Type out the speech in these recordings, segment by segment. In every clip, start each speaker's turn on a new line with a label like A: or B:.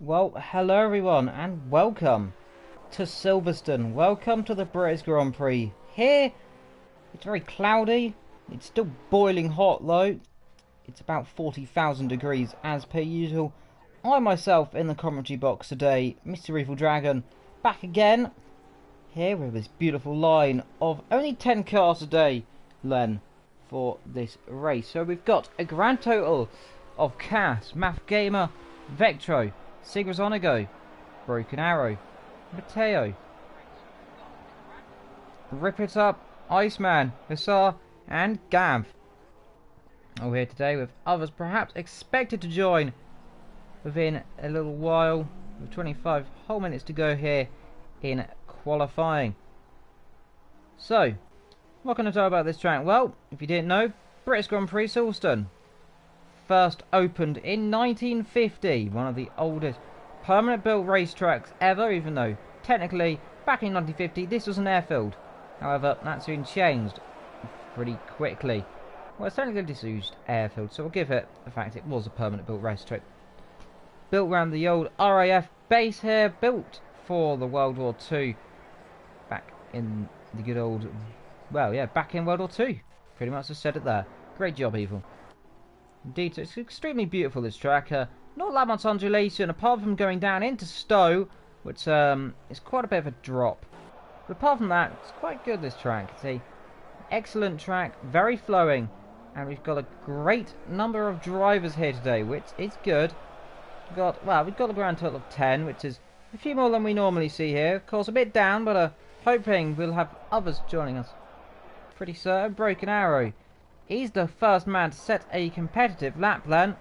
A: Well, hello everyone and welcome to Silverstone. Welcome to the British Grand Prix. Here, it's very cloudy. It's still boiling hot though. It's about 40,000 degrees as per usual. I myself in the commentary box today, Mr. Evil Dragon, back again. Here with this beautiful line of only 10 cars a day, Len, for this race. So we've got a grand total of Cass, Math Gamer, Vectro, Sigrazonigo, Broken Arrow, Mateo, Rip It Up, Iceman, Hussar, and Gav. All here today with others perhaps expected to join within a little while, with 25 whole minutes to go here in qualifying. So, what can I tell about this track? Well, if you didn't know, British Grand Prix Silverstone first opened in 1950, one of the oldest permanent built racetracks ever, even though technically back in 1950 this was an airfield. However, that soon changed pretty quickly. Well, it's technically a disused airfield, so we'll give it the fact it was a permanent built racetrack. Built around the old RAF base here, built for the World War II, back in the good old, well yeah, back in World War II. Pretty much just said it there. Great job, Evil. Indeed, it's extremely beautiful, this track. Not that much undulation, apart from going down into Stowe, which is quite a bit of a drop. But apart from that, it's quite good, this track. It's an excellent track, very flowing, and we've got a great number of drivers here today, which is good. We've got the grand total of 10, which is a few more than we normally see here. Of course, a bit down, but hoping we'll have others joining us. Pretty certain. Broken Arrow. He's the first man to set a competitive lap then.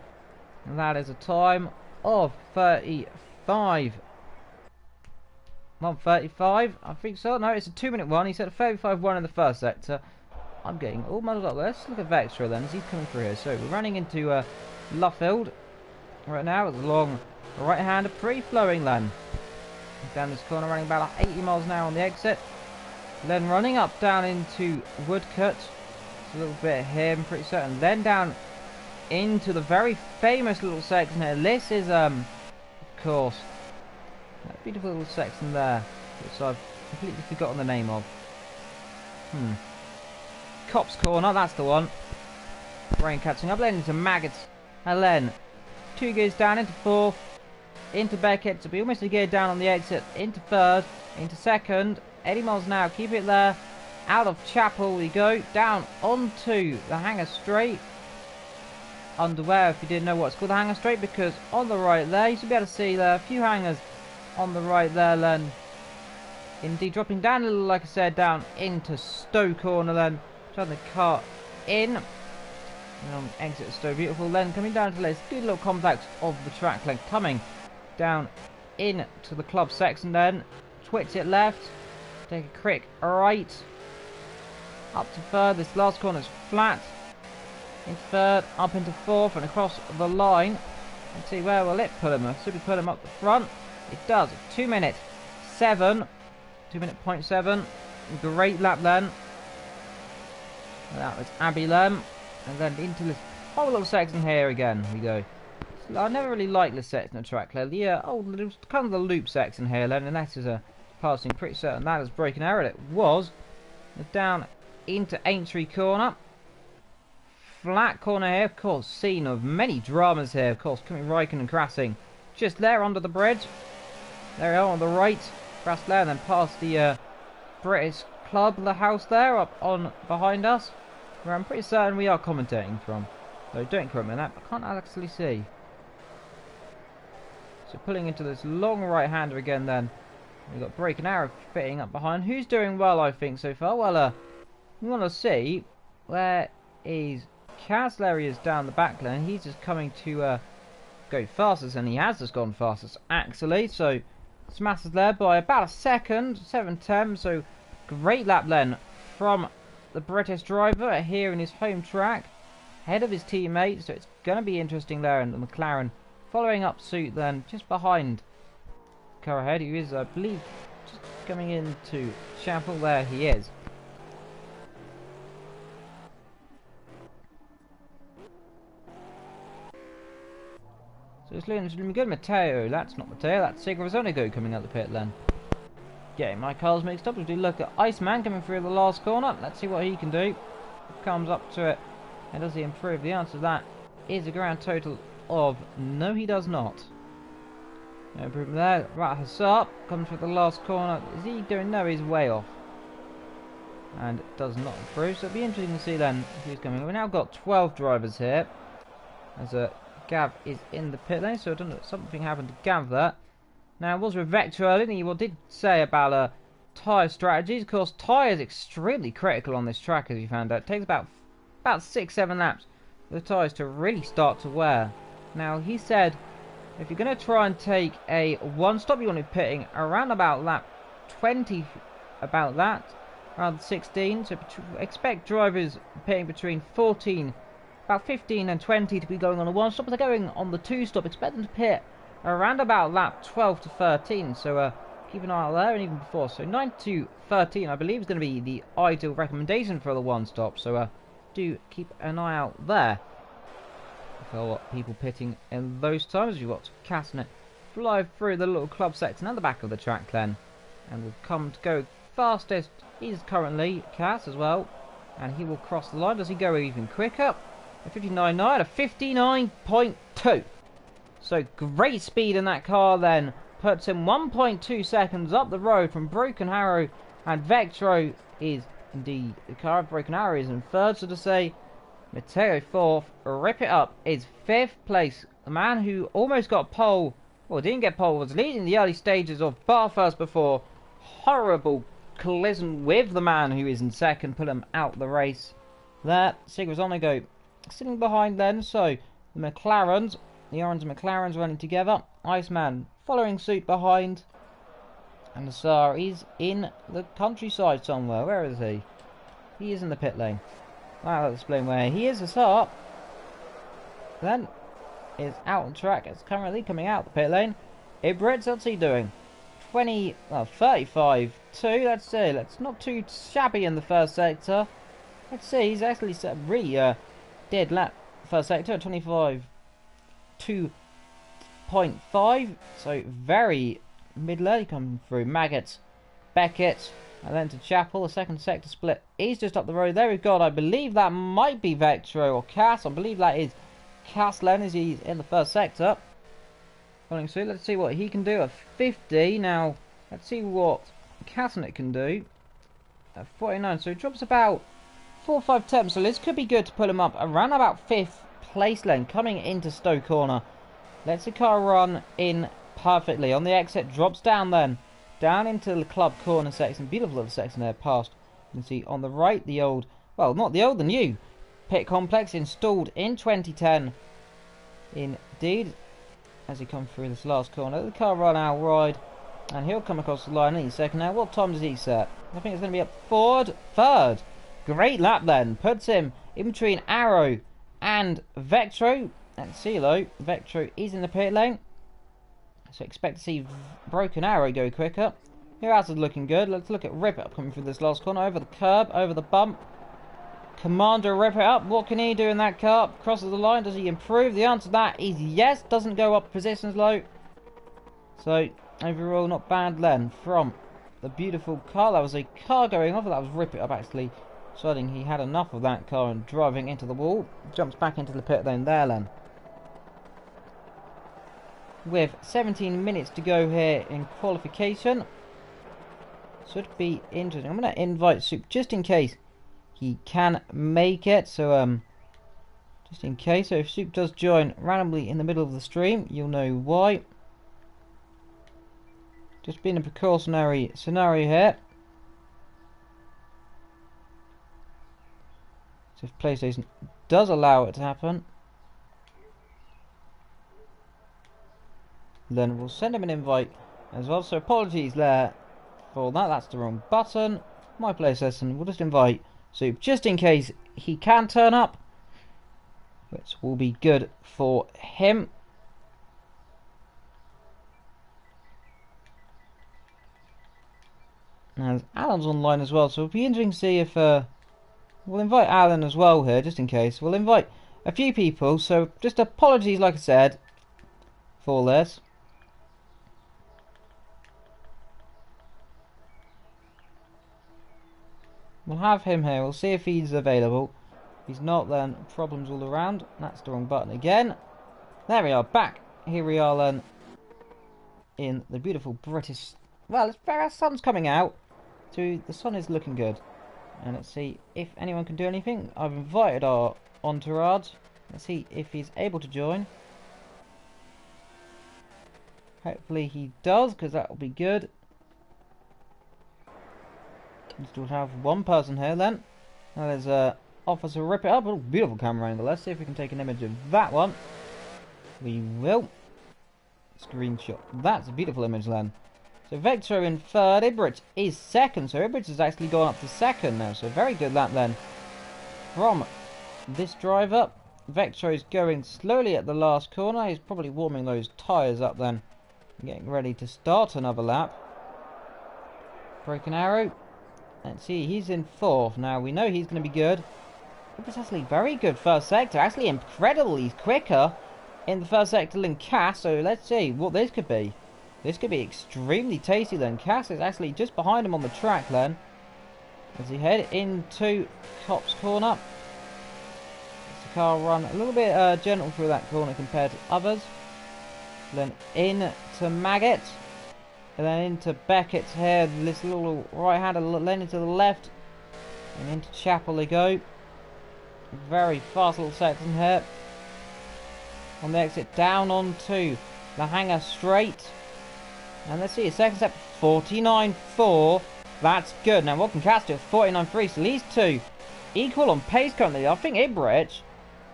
A: And that is a time of 35. 1:35, I think so. No, it's a 2-minute one. He set a 35.1 in the first sector. I'm getting all muddled up. Let's look at Vectra then as he's coming through here. So we're running into Luffield right now with a long right-hander, pretty flowing then. Down this corner, running about 80 miles an hour on the exit. Then running up down into Woodcut. A little bit here, I'm pretty certain. Then down into the very famous little section here. This is, of course, that beautiful little section there, which I've completely forgotten the name of. Cops Corner, that's the one. Brain catching up. Then into Maggots. And then 2 gears down into 4th. Into Beckett. To be almost a gear down on the exit. Into 3rd. Into 2nd. 80 miles an hour. Keep it there. Out of Chapel we go, down onto the Hangar Straight. Underwear, if you didn't know what it's called, the Hangar Straight, because on the right there, you should be able to see there, a few hangars on the right there then. Indeed, dropping down a little, like I said, down into Stowe Corner then. Turn the car in. And on exit Stowe, beautiful. Then coming down to this good little complex of the track length, coming down into the club section then. Twitch it left, take a quick right. Up to 3rd, this last corner is flat. Into 3rd, up into 4th, and across the line. Let's see, where will it put him? Should we put him up the front? It does. 2-minute 7. 2-minute point 7. Great lap then. That was Abbey Lem. And then into this whole little section here again we go. So I never really liked this section of track there. The kind of the loop section here then, and that is a passing, pretty certain that is Broken Arrow. It was. Down into Aintree Corner. Flat corner here, of course, scene of many dramas here, of course, coming Raikkonen and crashing just there under the bridge. There we are on the right, crash there, and then past the British Club, the house there, up on behind us, where I'm pretty certain we are commentating from. So don't quote me on that, I can't actually see. So pulling into this long right-hander again then, we've got Broken Arrow fitting up behind. Who's doing well, I think, so far? Well, we want to see where is Kaz. There he is down the back lane. He's just coming to go fastest, and he has just gone fastest actually. So smashes there by about a second, 7:10. So great lap then from the British driver here in his home track, ahead of his teammates. So it's going to be interesting there, and the McLaren following up suit then just behind car ahead, who is, I believe, just coming into Chapel. There he is. So it's looking good. Matteo, that's not Matteo, that's Sigrazonigo coming out the pit then. Getting my cars mixed up as we look at Iceman coming through the last corner. Let's see what he can do. Comes up to it. And does he improve? The answer to that is a grand total of no, he does not. No improvement there. Right, Hassar comes through the last corner. Is he doing? No, he's way off. And does not improve. So it'll be interesting to see then who's coming. We've now got 12 drivers here. As Gav is in the pit lane. So I don't know, something happened to Gav there. Now, it was with Vector earlier, and he did say about tyre strategies. Of course, tyre is extremely critical on this track, as you found out. It takes about 6-7 laps for the tyres to really start to wear. Now, he said, if you're going to try and take a one-stop, you want to be pitting around about lap 20, about that, around 16. So expect drivers pitting between about 15 and 20 to be going on a one-stop. If they're going on the two-stop, expect them to pit around about lap 12 to 13, so keep an eye out there, and even before. So 9 to 13, I believe, is going to be the ideal recommendation for the one-stop, so do keep an eye out there for people pitting in those times. You've got Castanet fly through the little club section at the back of the track then, and will come to go fastest. He's currently Cass as well, and he will cross the line. Does he go even quicker? A 59.9, a 59.2. So great speed in that car then. Puts him 1.2 seconds up the road from Broken Arrow. And Vectro is indeed the car of Broken Arrow is in third. So to say, Matteo fourth. Rip It Up is fifth place. The man who almost got pole, well, didn't get pole, was leading the early stages of bar first before. Horrible collision with the man who is in second. Put him out the race. There, Sigrazonigo sitting behind then. So the McLarens. The orange and McLaren's running together. Iceman following suit behind. And the Tsar is in the countryside somewhere. Where is he? He is in the pit lane. I'll explain where he is. The Tsar then is out on track. It's currently coming out the pit lane. Ibrits, what's he doing? 35-2. Let's see. That's not too shabby in the first sector. Let's see. He's actually set really dead lap first sector. 2.5, so very mid-lane coming through. Maggots, Beckett, and then to Chapel. The second sector split is just up the road. There we've got, I believe that might be Vectro or Cass. I believe that is Cass Len as he's in the first sector. Following suit, let's see what he can do at 50. Now, let's see what Castanet can do at 49. So he drops about 4 or 5 temps. So this could be good to pull him up around about 5th place lane coming into Stowe corner. Lets the car run in perfectly on the exit, drops down then down into the club corner section. Beautiful little section there past. You can see on the right the old, well, not the old, the new pit complex installed in 2010 indeed. As he comes through this last corner, the car run out wide and he'll come across the line in second. Now what time does he set? I think it's going to be up forward third. Great lap then, puts him in between Arrow and Vectro. And Celo, Vectro is in the pit lane. So expect to see Broken Arrow go quicker. Who else is looking good? Let's look at Rip It Up coming through this last corner. Over the curb, over the bump. Commander Rip It Up. What can he do in that car? Crosses the line. Does he improve? The answer to that is yes. Doesn't go up positions low. So overall not bad then from the beautiful car. That was a car going off. That was Rip It Up actually deciding he had enough of that car and driving into the wall. Jumps back into the pit lane there then. With 17 minutes to go here in qualification. Should be interesting. I'm going to invite Soup just in case he can make it. So just in case. So if Soup does join randomly in the middle of the stream, you'll know why. Just being a precautionary scenario here. So if PlayStation does allow it to happen, then we'll send him an invite as well. So apologies there for that. That's the wrong button. My PlayStation will just invite Soup just in case he can turn up, which will be good for him. And Alan's online as well, so it'll be interesting to see if we'll invite Alan as well here just in case. We'll invite a few people, so just apologies like I said for this. We'll have him here. We'll see if he's available. If he's not, then problems all around. That's the wrong button again. There we are, back. Here we are then in the beautiful British... Well, our sun's coming out. So the sun is looking good. And let's see if anyone can do anything. I've invited our entourage. Let's see if he's able to join. Hopefully he does, because that will be good. We still have one person here then. Now there's Officer Rip It Up. Oh, beautiful camera angle. Let's see if we can take an image of that one. We will. Screenshot. That's a beautiful image then. So Vectro in third. Ibridge is second. So Ibridge has actually gone up to second now. So very good lap then from this driver. Vectro is going slowly at the last corner. He's probably warming those tyres up then. Getting ready to start another lap. Broken Arrow. Let's see, he's in fourth. Now, we know he's going to be good. It was actually very good first sector. Actually, incredibly quicker in the first sector than Cass. So, let's see what this could be. This could be extremely tasty then. Cass is actually just behind him on the track then. As he head into Cop's corner. Let's the car run a little bit gentle through that corner compared to others. Then in to Maggot. And then into Beckett's here, this little right-hander, then into the left. And into Chapel they go. Very fast little section here. On the exit, down onto the hangar straight. And let's see, a second step, 49.4. That's good. Now what can Cass do? 49.3, so these two equal on pace currently. I think Ibridge,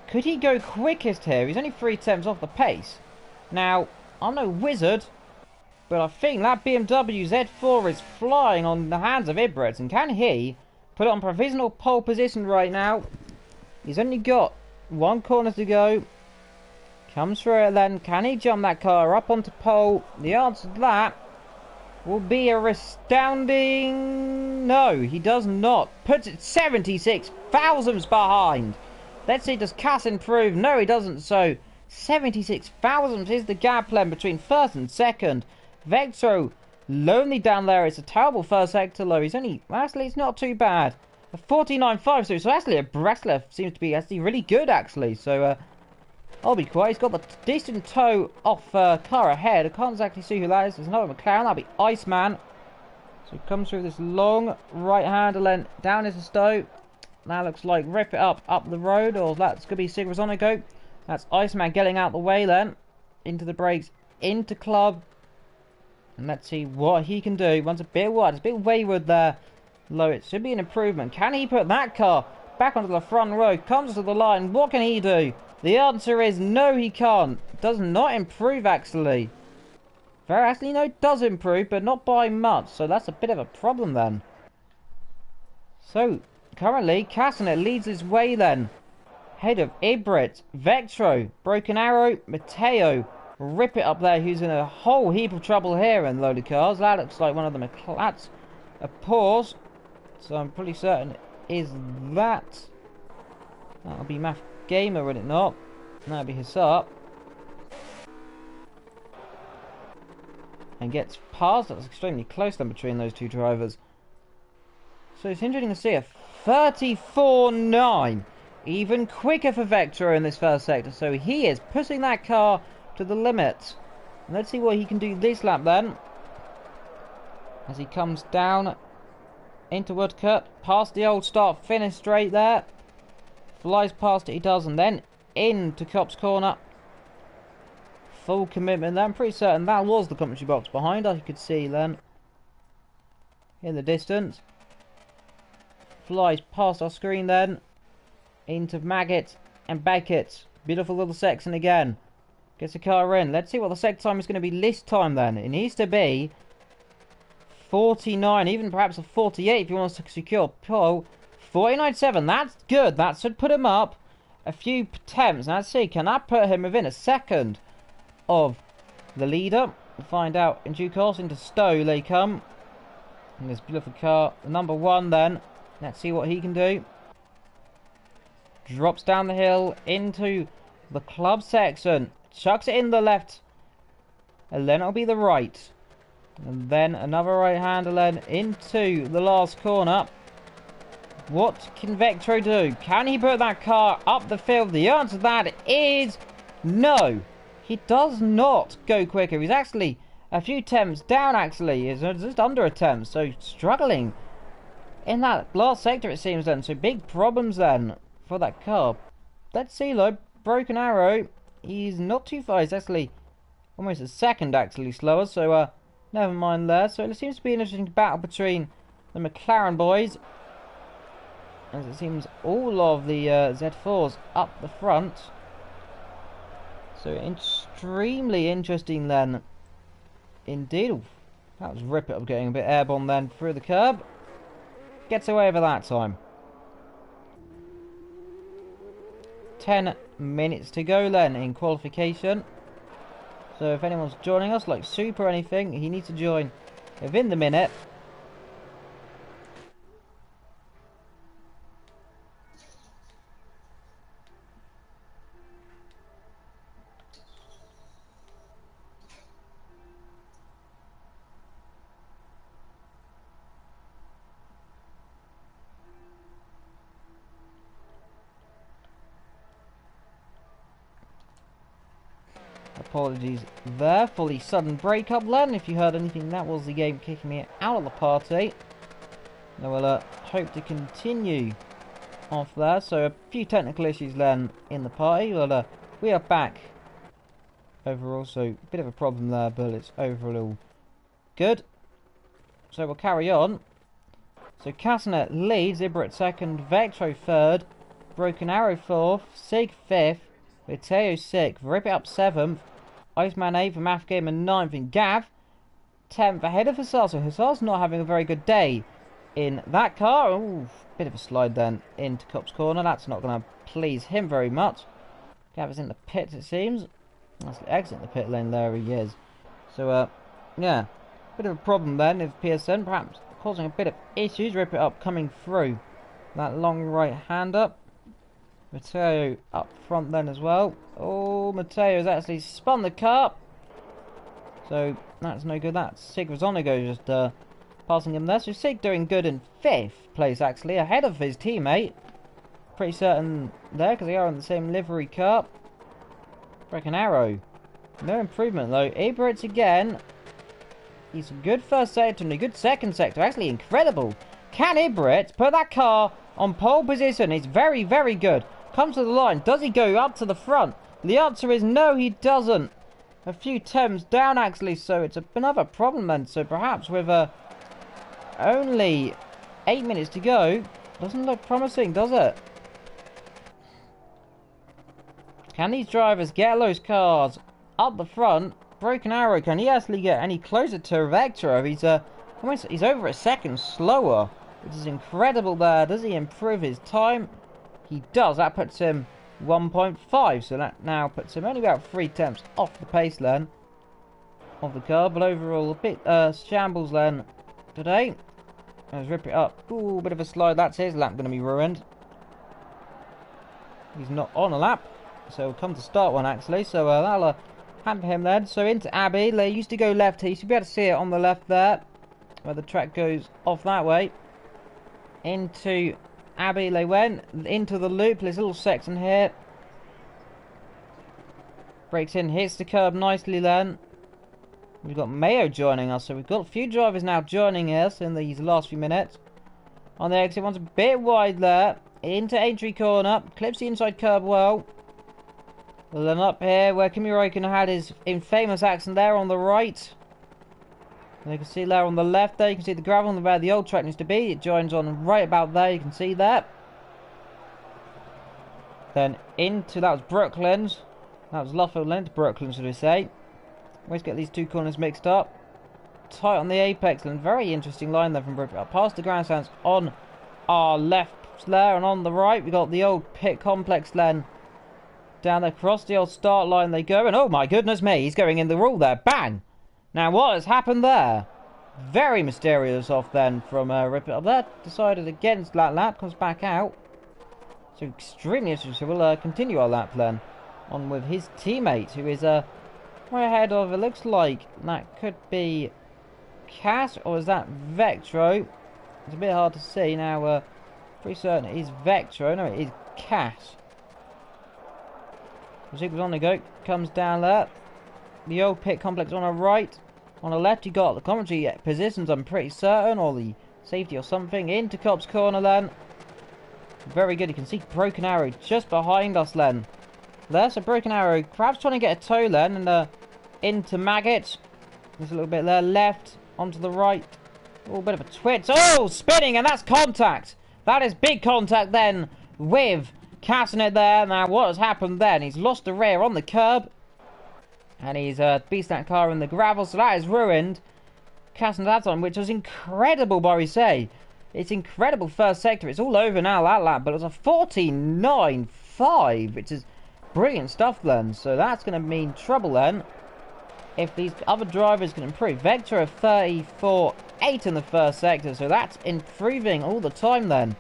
A: could he go quickest here? He's only 3 attempts off the pace. Now, I'm no wizard, but I think that BMW Z4 is flying on the hands of Ibridge. And can he put it on provisional pole position right now? He's only got one corner to go. Comes through it then. Can he jump that car up onto pole? The answer to that will be a resounding... No, he does not. Puts it 76 thousandths behind. Let's see, does Cass improve? No, he doesn't. So 76 thousandths is the gap then between first and second. Vectro lonely down there. It's a terrible first sector low. He's only... Actually, it's not too bad. A 49.5. So actually a Bressler seems to be actually really good actually. So I'll be quiet. He's got the decent toe off car ahead. I can't exactly see who that is. There's another McLaren. That'll be Iceman. So he comes through this long right-hander then down into Stowe. That looks like Rip It Up the road. Or that's going to be Sigrazonico. That's Iceman getting out the way then. Into the brakes. Into Club. And let's see what he can do. Runs a bit wide. It's a bit wayward there. Low. It should be an improvement. Can he put that car back onto the front row? Comes to the line. What can he do? The answer is no, he can't. Does not improve actually. Very actually no, it does improve, but not by much. So that's a bit of a problem then. So currently Castanet leads his way then. Head of Ibrit, Vectro, Broken Arrow, Matteo, Rip It Up there, who's in a whole heap of trouble here in loaded cars. That looks like one of them. That's a pause. So I'm pretty certain is that. That'll be Math Gamer, would it not? That'll be Hussar. And gets past. That was extremely close then between those two drivers. So it's interesting to see a 34.9. Even quicker for Vector in this first sector. So he is pushing that car to the limit. And let's see what he can do this lap then. As he comes down into Woodcut. Past the old start finish straight there. Flies past it, he does. And then into Cop's corner. Full commitment there. I'm pretty certain that was the commentary box behind us. You could see then. In the distance. Flies past our screen then. Into Maggot and Beckett. Beautiful little section again. Gets the car in. Let's see what the sector time is going to be this time then. It needs to be 49, even perhaps a 48 if you want to secure pole. 49.7, that's good. That should put him up a few attempts. Now let's see, can that put him within a second of the leader? We'll find out in due course. Into Stowe they come. And this beautiful car, the number one then. Let's see what he can do. Drops down the hill into the club section. Chucks it in the left and then it'll be the right. And then another right-hander then into the last corner. What can Vectro do? Can he put that car up the field? The answer to that is no. He does not go quicker. He's actually a few attempts down, actually. He's just under attempts, so struggling in that last sector, it seems then. So big problems then for that car. Let's see though. Broken Arrow. He's not too far. He's actually almost a second actually slower. So never mind there. So it seems to be an interesting battle between the McLaren boys, as it seems all of the Z4s up the front. So extremely interesting then indeed. Oof, that was Rip It Up getting a bit airborne then through the curb. Gets away with that time. 10 minutes to go then in qualification. So if anyone's joining us, like Super or anything, he needs to join within the minute. Apologies there for the sudden breakup, Len. If you heard anything, that was the game kicking me out of the party. Now we'll hope to continue off there. So a few technical issues, Len, in the party. Well, we are back overall. So a bit of a problem there, but it's overall good. So we'll carry on. So Castanet leads, Ibra second, Vectro third, Broken Arrow fourth, Sig fifth, Mateo sixth, Rip It Up seventh, Iceman 8th, Math Gamer 9th, and Gav 10th ahead of Hussar. So Hussar's not having a very good day in that car. Ooh, bit of a slide then into Cop's corner. That's not going to please him very much. Gav is in the pits, it seems. That's the exit in the pit lane, there he is. So, yeah, bit of a problem then if PSN, perhaps causing a bit of issues. Rip It Up coming through that long right hand up. Mateo up front then as well. Oh, Mateo's actually spun the car. So that's no good. That's Sig Rosonigo just passing him there. So Sig doing good in 5th place actually, ahead of his teammate. Pretty certain there because they are in the same livery car. Broken Arrow. No improvement though. Ibritz again. He's a good first sector and a good second sector. Actually incredible. Can Ibritz put that car on pole position? It's very, very good. Comes to the line. Does he go up to the front? The answer is no, he doesn't. A few temps down actually, so it's another problem then. So perhaps with only 8 minutes to go, doesn't look promising, does it? Can these drivers get those cars up the front? Broken Arrow, can he actually get any closer to Vectro? He's over a second slower, which is incredible there. Does he improve his time? He does. That puts him 1.5, so that now puts him only about 3 temps off the pace then of the car, but overall a bit shambles then today. Let's Rip It Up. Ooh, bit of a slide. That's his lap going to be ruined. He's not on a lap, so we'll come to start one actually, so that'll hamper him then. So into Abbey. They used to go left here. You should be able to see it on the left there, where the track goes off that way. Into Abbey they went, into the loop, this little section here. Breaks in, hits the curb nicely then. We've got Mayo joining us, so we've got a few drivers now joining us in these last few minutes. On the exit, one's a bit wide there. Into entry corner, clips the inside curb well. Well then up here, where Kimi Räikkönen had his infamous accident there on the right. And you can see there on the left there, you can see the gravel on where the old track needs to be. It joins on right about there, you can see that. Then into, that was Brooklands. That was Luffield Lane to Brooklands, should we say. Always get these two corners mixed up. Tight on the apex, and very interesting line there from Brooklands. Past the grandstands on our left there, and on the right we got the old pit complex then. Down across the old start line they go, and oh my goodness me, he's going in the rule there. Bang! Now what has happened there? Very mysterious off then from Rip It Up there. Decided against that lap, comes back out. So extremely interesting. So we'll continue our lap then on with his teammate, who is Right ahead of, it looks like that could be Cass, or is that Vectro? It's a bit hard to see now. Pretty certain it is Vectro. No, it is Cass. Ziggler's on the go. Comes down there. The old pit complex on the right. On the left, you got the commentary positions, I'm pretty certain, or the safety or something. Into Cop's corner then. Very good. You can see Broken Arrow just behind us then. There's a Broken Arrow. Perhaps trying to get a toe then. And into Maggot. There's a little bit there. Left. Onto the right. Oh, bit of a twitch. Oh, spinning, and that's contact. That is big contact then with Castanet there. Now, what has happened then? He's lost the rear on the curb. And he's beast that car in the gravel, so that is ruined. Castanet's on, which was incredible, Borisay. It's incredible first sector. It's all over now, that lap, but it was a 49.5, which is brilliant stuff then. So that's going to mean trouble then. If these other drivers can improve. Vector of 34.8 in the first sector, so that's improving all the time then.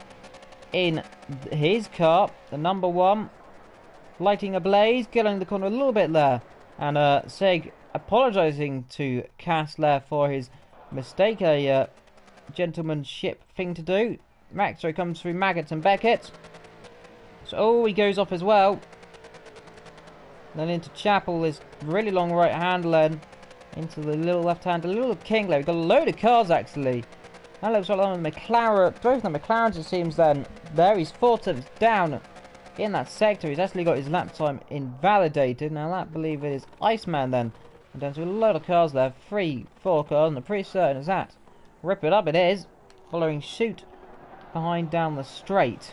A: In his car, the number one, lighting ablaze, getting the corner a little bit there. And Seg apologising to Kastler for his mistake, a gentlemanship thing to do. Maxo comes through Maggots and Beckett. So, oh, he goes off as well. Then into Chapel, this really long right handle then. Into the little left hand, a little King there. We've got a load of cars actually. That looks like on the McLaren, both the McLarens it seems then. There, he's 4 down in that sector. He's actually got his lap time invalidated. Now that, I believe it is Iceman then. And down to a load of cars there. 3, 4 cars, and I'm pretty certain is that. Rip it up, it is. Following suit behind down the straight.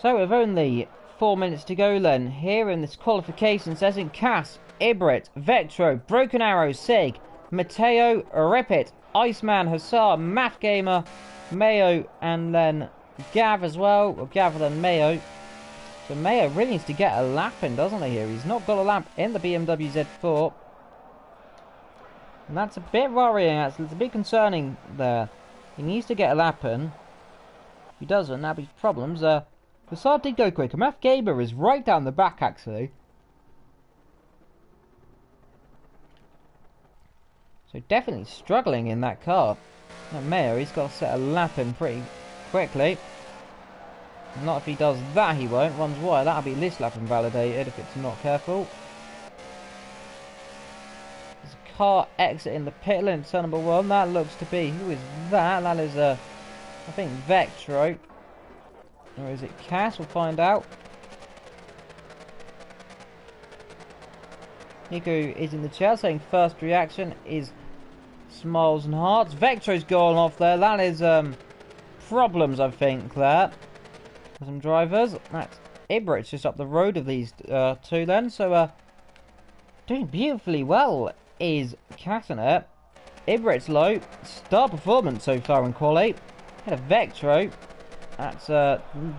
A: So with only 4 minutes to go then, here in this qualification session, Cass, Ibrit, Vectro, Broken Arrow, Sig, Matteo, Ripit, Iceman, Hussar, Math Gamer, Mayo, and then Gav as well, or Gav then Mayo. So Mayo really needs to get a lap in, doesn't he, here? He's not got a lap in the BMW Z4. And that's a bit worrying, actually. It's a bit concerning there. He needs to get a lap in. If he doesn't, that'll be problems. Hussar did go quicker. Math Gamer is right down the back, actually. So definitely struggling in that car. Now Mayo, he's got to set a lap in pretty quickly. Not if he does that, he won't. One's why, that'll be this lap invalidated if it's not careful. There's a car exiting the pit lane, turn number 1. That looks to be, who is that? That is, I think, Vectro. Or is it Cass? We'll find out. Nico is in the chair saying first reaction is smiles and hearts. Vectro's gone off there. That is problems, I think, there. Some drivers. That's Ibrit's just up the road of these two then. So doing beautifully well is Castanet. Ibrit's low. Star performance so far in quali. Had a Vectro. That's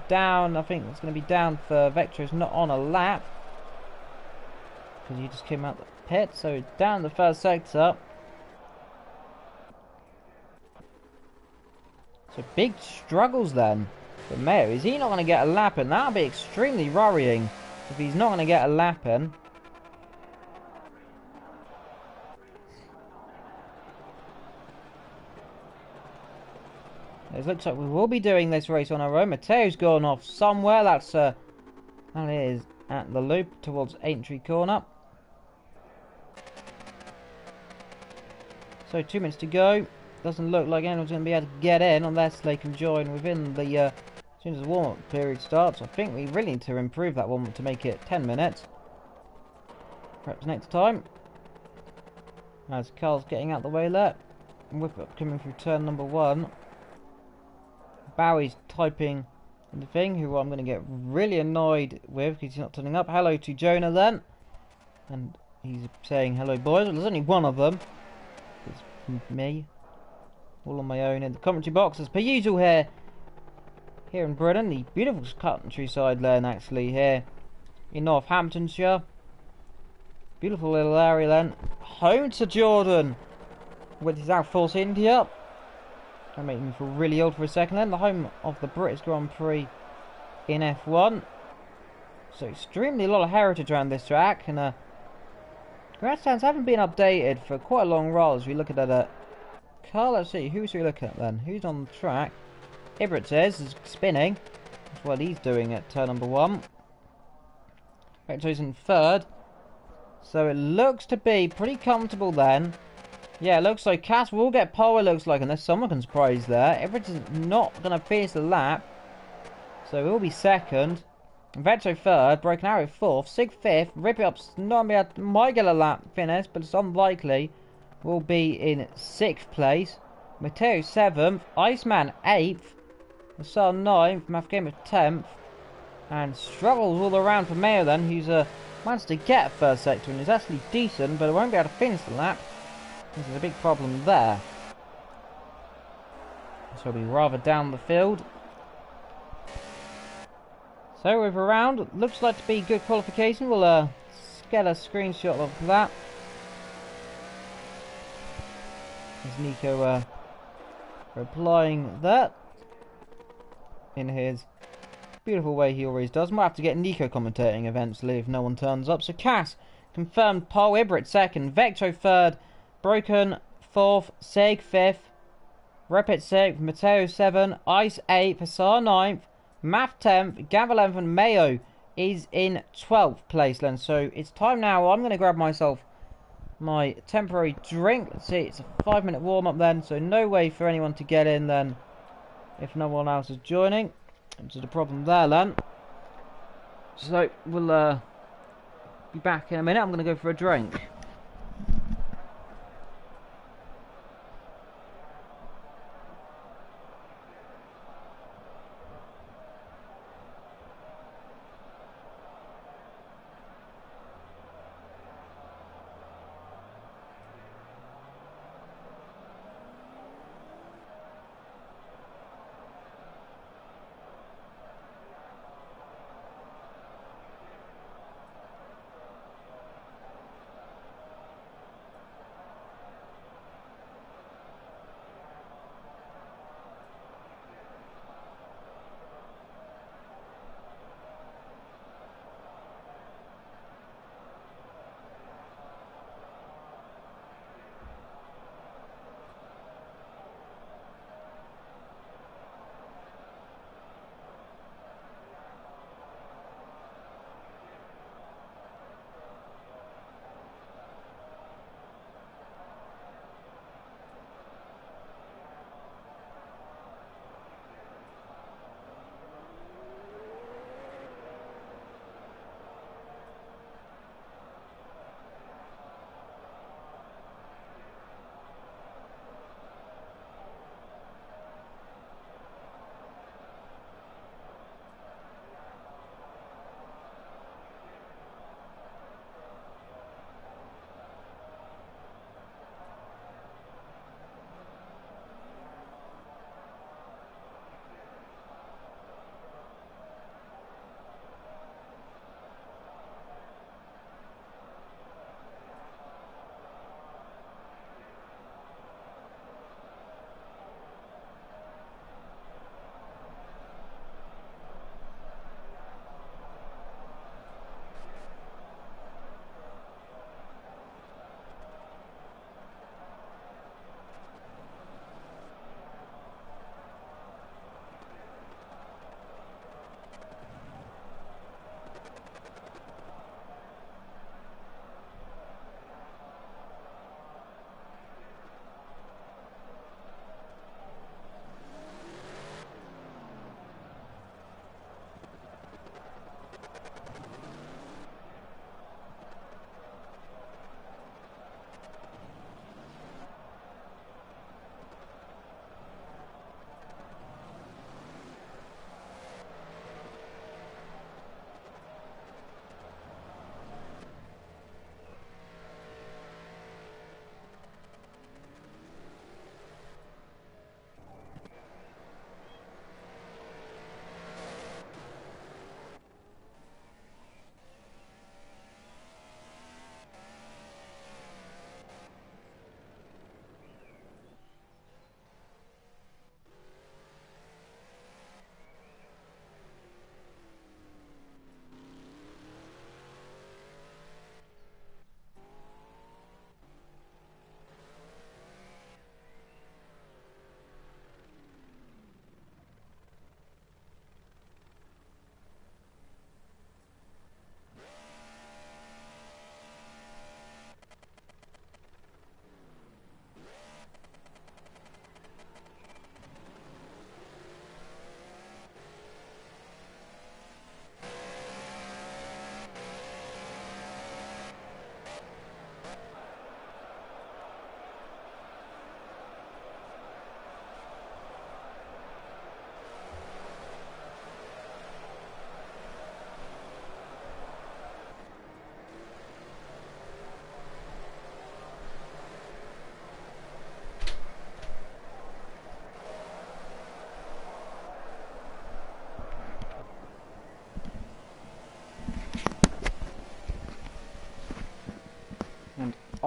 A: down. I think it's going to be down for Vectro's not on a lap. Because he just came out the pit. So down the first sector. So big struggles then. But Mayo, is he not going to get a lap in? That would be extremely worrying if he's not going to get a lap in. It looks like we will be doing this race on our own. Matteo's gone off somewhere. That's that is at the loop towards Aintree Corner. So 2 minutes to go. Doesn't look like anyone's going to be able to get in unless they can join within the as soon as the warm-up period starts. I think we really need to improve that warm-up to make it 10 minutes. Perhaps next time. As Carl's getting out the way there. Whip up coming through turn number 1. Bowie's typing in the thing, who I'm going to get really annoyed with because he's not turning up. Hello to Jonah then. And he's saying hello boys. Well, there's only one of them. It's me. All on my own in the commentary box as per usual here in Britain. The beautiful countryside then actually here in Northamptonshire. Beautiful little area then. Home to Jordan with his Outforce India. That made me feel really old for a second then. The home of the British Grand Prix in F1. So extremely a lot of heritage around this track, and grandstands haven't been updated for quite a long while as we look at that car. Let's see, who should we look at then? Who's on the track? Ibrit is spinning. That's what he's doing at turn number 1. Vector's in 3rd. So it looks to be pretty comfortable then. Yeah, it looks like Cass will get pole, it looks like, unless someone can surprise there. Ibrit is not going to finish the lap. So he'll be 2nd. Vetto 3rd, Broken Arrow 4th, Sig 5th, Rip It Up's not going to be might get a lap finish, but it's unlikely. Will be in 6th place. Matteo 7th, Iceman 8th, Hassan 9th, Mafgamer 10th, and struggles all around for Mayo then, who's managed to get a first sector and is actually decent, but won't be able to finish the lap. This is a big problem there. So he'll be rather down the field. So with a round, looks like to be good qualification. We'll get a screenshot of that. There's Nico replying that in his beautiful way he always does. Might have to get Nico commentating eventually if no one turns up. So Cass confirmed pole, Ibrit 2nd, Vecto 3rd, Broken 4th, Seg 5th, Repit 6th, Matteo 7, Ice 8th, Hassar 9th, Math 10th, Gavra 11th, and Mayo is in 12th place then. So it's time now. I'm going to grab myself my temporary drink. Let's see, it's a 5-minute warm-up then, so no way for anyone to get in then if no one else is joining, which is the problem there then. So we'll be back in a minute. I'm going to go for a drink.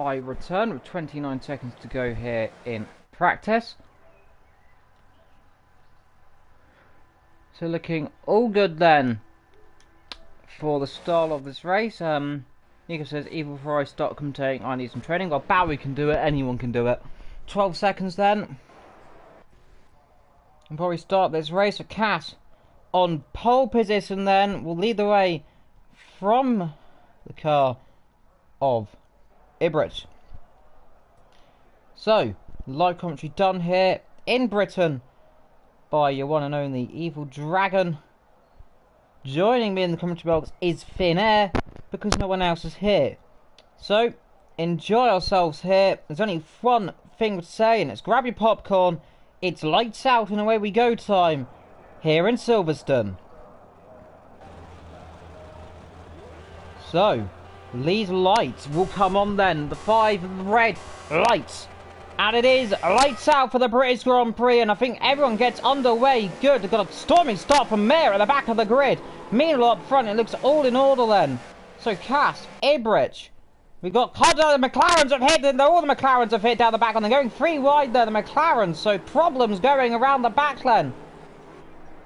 A: I return with 29 seconds to go here in practice. So looking all good then for the style of this race. Nico says, Evil before I start commentating, I need some training. Well, Bowie can do it, anyone can do it. 12 seconds then. And before we start this race, for Cass on pole position then will lead the way from the car of Ibrit. So, live commentary done here in Britain by your one and only Evil Dragon. Joining me in the commentary box is Thin Air, because no one else is here. So, enjoy ourselves here. There's only one thing to say, and it's grab your popcorn. It's lights out and away we go time here in Silverstone. So, these lights will come on then. The 5 red lights. And it is lights out for the British Grand Prix, and I think everyone gets underway good. They've got a storming start from Mayer at the back of the grid. Meanwhile, up front, it looks all in order then. So, Cass, Ibrich. We've got the McLarens have hit, and all the McLarens have hit down the back, and they're going 3 wide there, the McLarens. So, problems going around the back lane.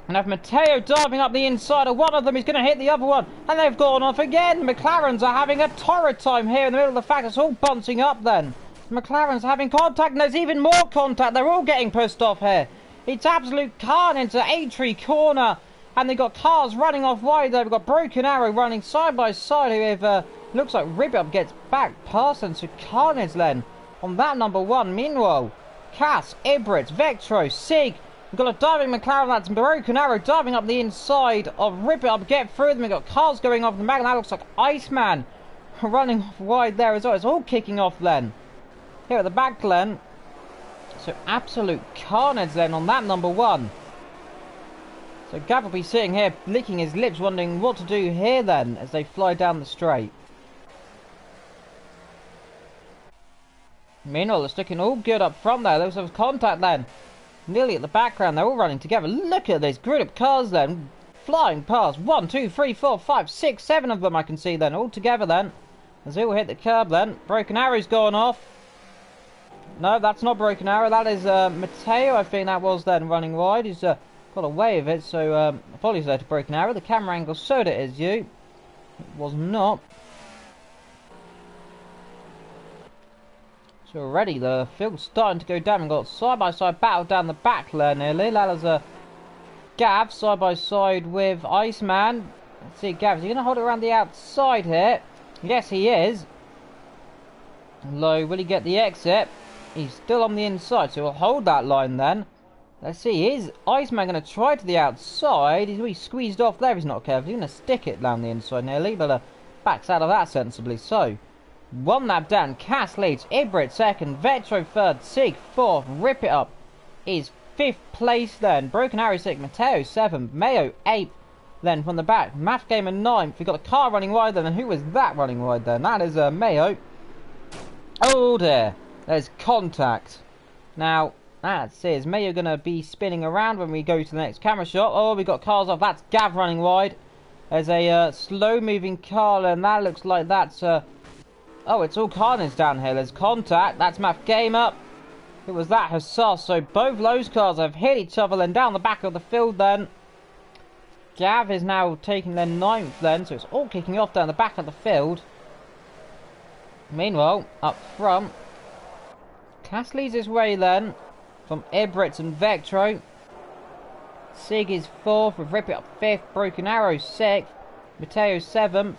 A: And have Matteo diving up the inside of one of them. He's going to hit the other one. And they've gone off again. The McLarens are having a torrid time here in the middle of the pack. It's all bouncing up then. The McLarens are having contact, and there's even more contact. They're all getting pushed off here. It's absolute carnage into A-Tree corner. And they've got cars running off wide there. We've got Broken Arrow running side by side with, looks like Rib-Up gets back past them. So carnage then on that number 1. Meanwhile, Cass, Ibrit, Vectro, Sig. We've got a diving McLaren, that's Broken Arrow diving up the inside of Rip-It-Up, get through them. We've got cars going off in the back, and that looks like Iceman running off wide there as well. It's all kicking off then. Here at the back then. So absolute carnage then on that number 1. So Gavra will be sitting here licking his lips, wondering what to do here then as they fly down the straight. Meanwhile, it's looking all good up front there. There was contact then. Nearly at the background, they're all running together. Look at this grid of cars then, flying past. 1, 2, 3, 4, 5, 6, 7 of them I can see then, all together then. As they all hit the curb then. Broken Arrow's gone off. No, that's not Broken Arrow, that is Matteo, I think that was then, running wide. He's got away with it, so apologies there to Broken Arrow. The camera angle showed it as you. It was not. So already the field's starting to go down. We've got side-by-side battle down the back there nearly. That was a Gav side-by-side with Iceman. Let's see, Gav, is he going to hold it around the outside here? Yes, he is. Low, will he get the exit? He's still on the inside, so we'll hold that line then. Let's see, is Iceman going to try to the outside? He's really squeezed off there if he's not careful. He's going to stick it down the inside nearly, but backs out of that sensibly. So, 1 lap down, Cass leads, Ibrit second, Vetro third, Sig fourth, Rip It Up is 5th place then, Broken Arrow 6th, Matteo 7th, Mayo 8th, then from the back, Math Gamer 9th, we've got a car running wide then, and who was that running wide then? That is Mayo. Oh dear, there's contact. Now, that's it, is Mayo going to be spinning around when we go to the next camera shot? Oh, we've got cars off, that's Gav running wide. There's a slow moving car, and that looks like that's oh, it's all carnage down here. There's contact. That's Math Game Up. It was that Hussar. So both those cars have hit each other then down the back of the field then. Gav is now taking their 9th then. So it's all kicking off down the back of the field. Meanwhile, up front, Cass leads his way then from Ibrit and Vectro. Sig is 4th with Rip It Up 5th. Broken Arrow 6th. Matteo 7th.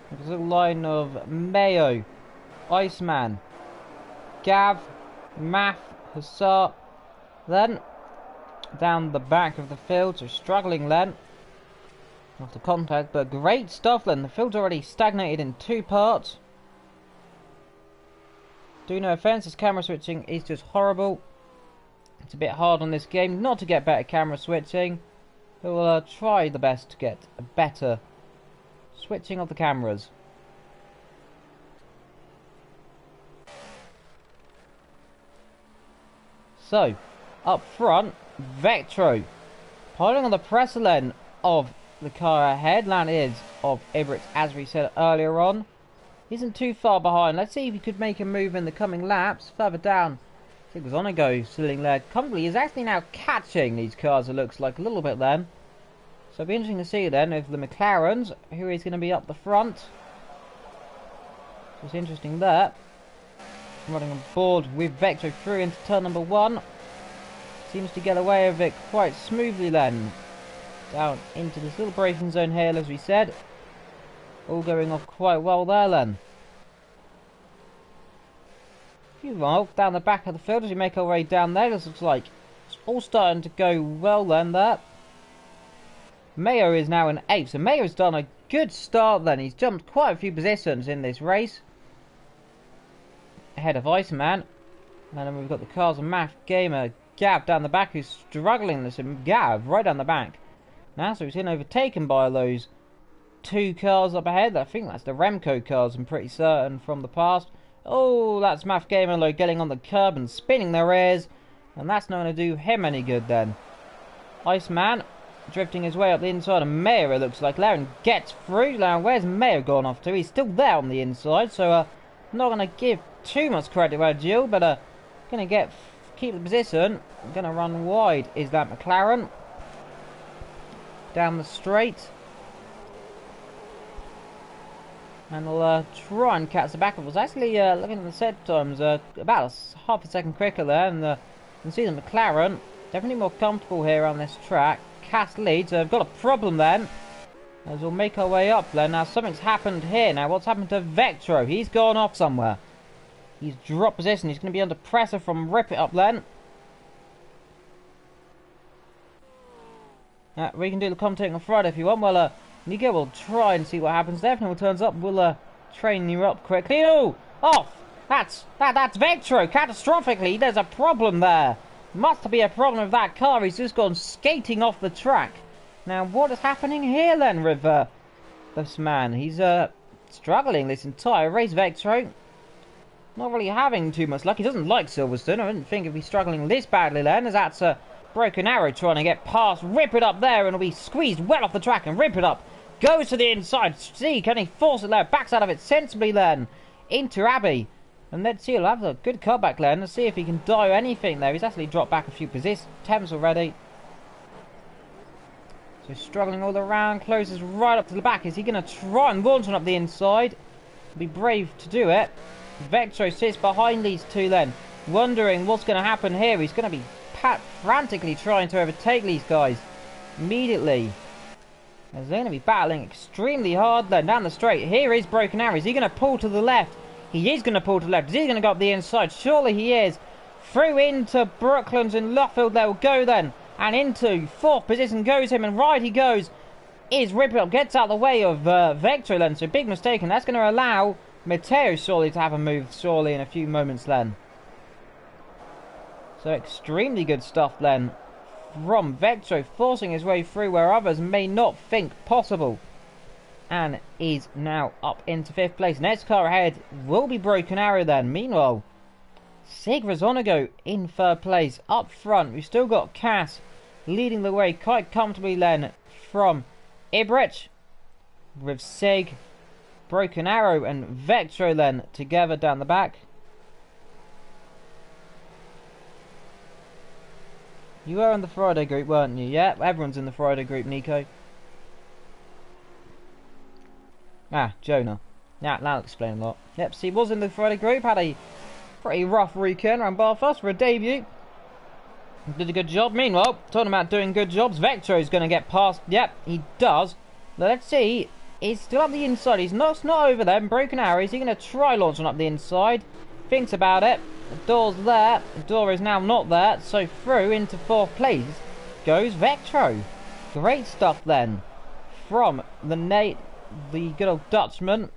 A: There's a line of Mayo, Iceman, Gav, Math, Hussar. Then down the back of the field, so struggling then after contact, but great stuff then. The field's already stagnated in 2 parts. Do no offence, this camera switching is just horrible. It's a bit hard on this game not to get better camera switching. We'll try the best to get a better switching of the cameras. So, up front, Vectro piling on the pressure lane of the car ahead. That is of Ibrit, as we said earlier on. isn't too far behind. Let's see if he could make a move in the coming laps. Further down, EvilDragonxxl sitting there comfortably. He's actually now catching these cars, it looks like, a little bit then. So it'll be interesting to see then if the McLarens, who is going to be up the front. So it's interesting there. Running on board with Vectro through into turn number 1. Seems to get away with it quite smoothly then. Down into this little braking zone here, as we said. All going off quite well there then. Well, down the back of the field as we make our way down there, this looks like it's all starting to go well then there. Mayo is now in 8th, so Mayo's done a good start then. He's jumped quite a few positions in this race. Ahead of Iceman. And then we've got the cars of Math Gamer, Gav down the back, who's struggling. Listen, Gav right down the back. Now, so he's been overtaken by those 2 cars up ahead. I think that's the Remco cars, I'm pretty certain, from the past. Oh, that's Math Gamer getting on the curb and spinning their ears. And that's not going to do him any good then. Iceman drifting his way up the inside of Mayo, it looks like. Laren gets through. Now, where's Mayo gone off to? He's still there on the inside, so I'm not going to give too much credit to Jill, but going to keep the position. Going to run wide is that McLaren. Down the straight. And we'll try and catch the back. It was actually, looking at the set times, about half a second quicker there. And you can see the McLaren definitely more comfortable here on this track. Cass leads. I've got a problem then. As we'll make our way up there. Now, something's happened here. Now, what's happened to Vectro? He's gone off somewhere. He's dropped position. He's going to be under pressure from Rip It Up then. We can do the commentating on Friday if you want. Well, Nico will try and see what happens there. If anyone turns up, we'll train you up quickly. Oh! Off! That's Vectro! Catastrophically, there's a problem there. Must be a problem with that car. He's just gone skating off the track. Now, what is happening here then with this man? He's struggling this entire race, Vectro. Not really having too much luck. He doesn't like Silverstone. I didn't think he'd be struggling this badly then, as that's a Broken Arrow trying to get past Rip It Up there, and it'll be squeezed well off the track, and Rip It Up goes to the inside. See, can he force it there? Backs out of it sensibly then into Abbey. And let's see, he'll have a good comeback there. Let's see if he can die or anything there. He's actually dropped back a few positions. Temps already. So struggling all around. Closes right up to the back. Is he going to try and launch one up the inside? He'll be brave to do it. Vectro sits behind these 2 then. Wondering what's going to happen here. He's going to be frantically trying to overtake these guys immediately. As they're going to be battling extremely hard then down the straight. Here is Broken Arrow. Is he going to pull to the left? He is going to pull to the left. Is he going to go up the inside? Surely he is. Through into Brooklands and Luffield they will go then. And into 4th position goes him, and right he goes. Is Rip It Up, gets out of the way of Vectro then. So big mistake, and that's going to allow Matteo surely to have a move surely in a few moments then. So extremely good stuff then from Vectro, forcing his way through where others may not think possible. And is now up into 5th place. Next car ahead will be Broken Arrow then. Meanwhile, EvilDragonxxl in 3rd place. Up front, we've still got Cass leading the way quite comfortably then from Ibrich. With Sig, Broken Arrow and Vectro then together down the back. You were in the Friday group, weren't you? Yeah, everyone's in the Friday group, Nico. Jonah. Yeah, that'll explain a lot. Yep, so he was in the Friday group, had a pretty rough weekend around Belfast for a debut. Did a good job. Meanwhile, talking about doing good jobs, Vectro's going to get past. Yep, he does. Now, let's see. He's still up the inside. He's not over there. Broken Arrow. Is he going to try launching up the inside? Thinks about it. The door's there. The door is now not there. So through into 4th place goes Vectro. Great stuff then from the good old Dutchman.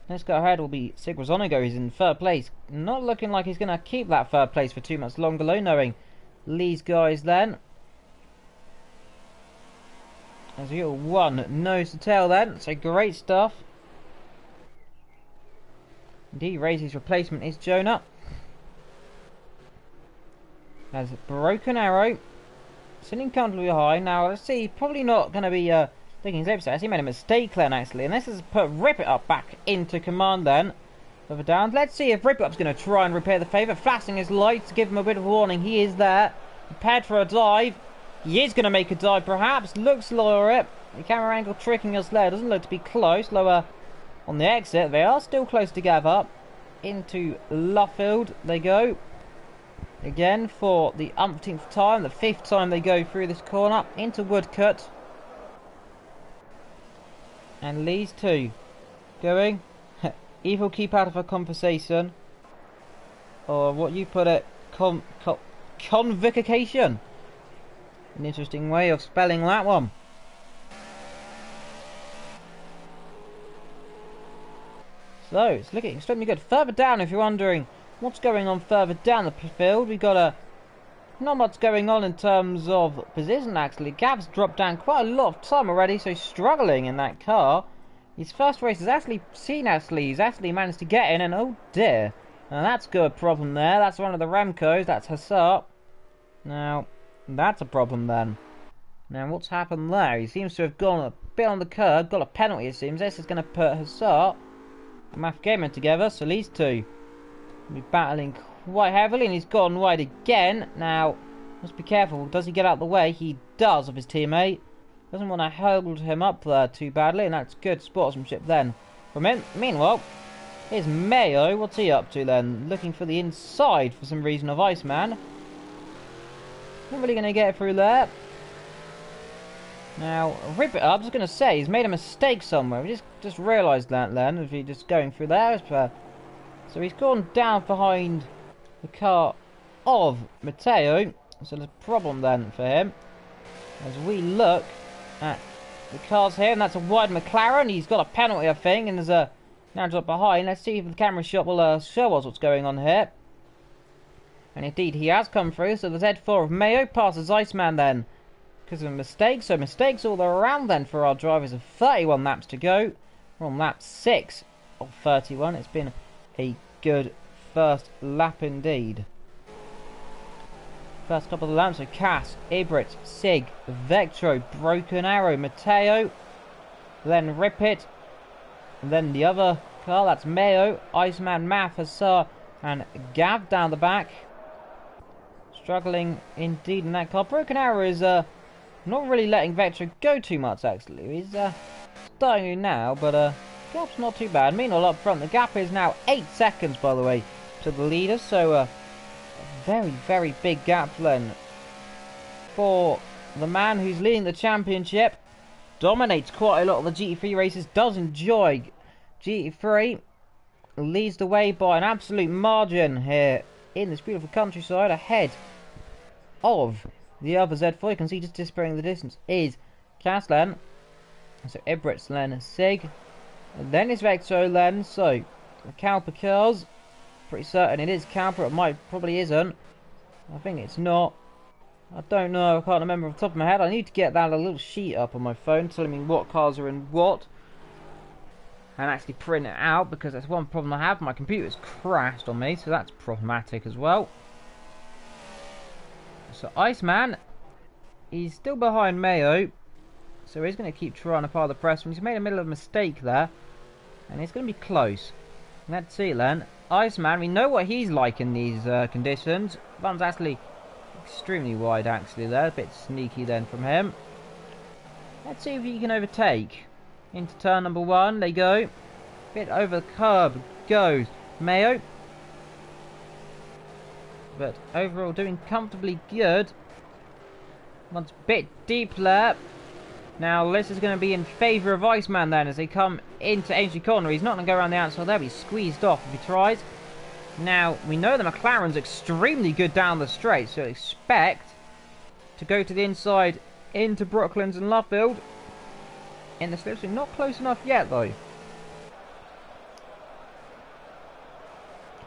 A: Let's go ahead. Will be EvilDragonxxl. He's in 3rd place. Not looking like he's going to keep that 3rd place for too much longer, though, knowing these guys then. As we got 1 nose to tail then. So great stuff. Indeed, Racing's replacement is Jonah. As Broken Arrow sitting comfortably high. Now, let's see, probably not going to be Taking his episode, he made a mistake then actually, and this has put Rip It Up back into command then. Further down, let's see if Rip It Up's going to try and repair the favour, flashing his lights to give him a bit of warning. He is there, prepared for a dive. He is going to make a dive perhaps, looks lower it. The camera angle tricking us there, doesn't look to be close, lower on the exit. They are still close together. Into Luffield they go. Again for the umpteenth time, the 5th time they go through this corner, into Woodcut. And Lee's 2 going. Evil keep out of a conversation. Or what you put it, convocation. An interesting way of spelling that one. So it's looking extremely good. Further down, if you're wondering what's going on further down the field, we've got not much going on in terms of position actually. Gav's dropped down quite a lot of time already, so he's struggling in that car. His first race is actually seen he's actually managed to get in, and oh dear. Now that's got a problem there. That's one of the Remcos, that's Hussar. Now, that's a problem then. Now what's happened there? He seems to have gone a bit on the curb, got a penalty it seems. This is going to put Hussar and Math Gamer together, so these two will be battling quite heavily, and he's gone wide again. Now, must be careful. Does he get out of the way? He does of his teammate. Doesn't want to hold him up there too badly, and that's good sportsmanship then from him. Meanwhile, here's Mayo. What's he up to then? Looking for the inside for some reason of Iceman. Not really going to get through there. Now, Rip It Up, I was going to say, he's made a mistake somewhere. We just realised that then, if he's just going through there. So he's gone down behind the car of Matteo. So there's a problem then for him. As we look at the cars here, and that's a wide McLaren. He's got a penalty, I think, and there's a now drop behind. Let's see if the camera shot will show us what's going on here. And indeed, he has come through. So the Z4 of Mayo passes Iceman then, because of a mistake. So mistakes all around then for our drivers of 31 laps to go. We're on lap 6 of 31. It's been a good first lap indeed. First couple of laps are Cass, Ibrit, Sig, Vectro, Broken Arrow, Matteo, then Rip It, and then the other car, that's Mayo, Iceman, Math, Hussar, and Gav down the back. Struggling indeed in that car. Broken Arrow is not really letting Vectro go too much actually. He's starting now, but gap's not too bad. Meanwhile up front, the gap is now 8 seconds by the way to the leader, so very, very big gap then for the man who's leading the championship. Dominates quite a lot of the GT3 races, does enjoy GT3. Leads the way by an absolute margin here in this beautiful countryside, ahead of the other Z4. You can see just disappearing in the distance is Caslan. So Ibrit's then Sig. And then it's Vecto then, so the Calper cars. Pretty certain it is Calper, it probably isn't. I think it's not. I don't know, I can't remember off the top of my head. I need to get that a little sheet up on my phone telling me what cars are in what. And actually print it out, because that's one problem I have. My computer's crashed on me, so that's problematic as well. So Iceman, he's still behind Mayo. So he's going to keep trying to apply the pressure. He's made a middle of a mistake there. And it's going to be close. Let's see then. Iceman, we know what he's like in these conditions. One's actually extremely wide actually there. A bit sneaky then from him. Let's see if he can overtake. Into turn number 1 they go. Bit over the curb goes Mayo. But overall doing comfortably good. One's a bit deep there. Now this is going to be in favour of Iceman then as they come into entry corner. He's not going to go around the outside there, but he's squeezed off if he tries. Now we know the McLaren's extremely good down the straight, so expect to go to the inside into Brooklands and Luffield. In the slipstream, not close enough yet though.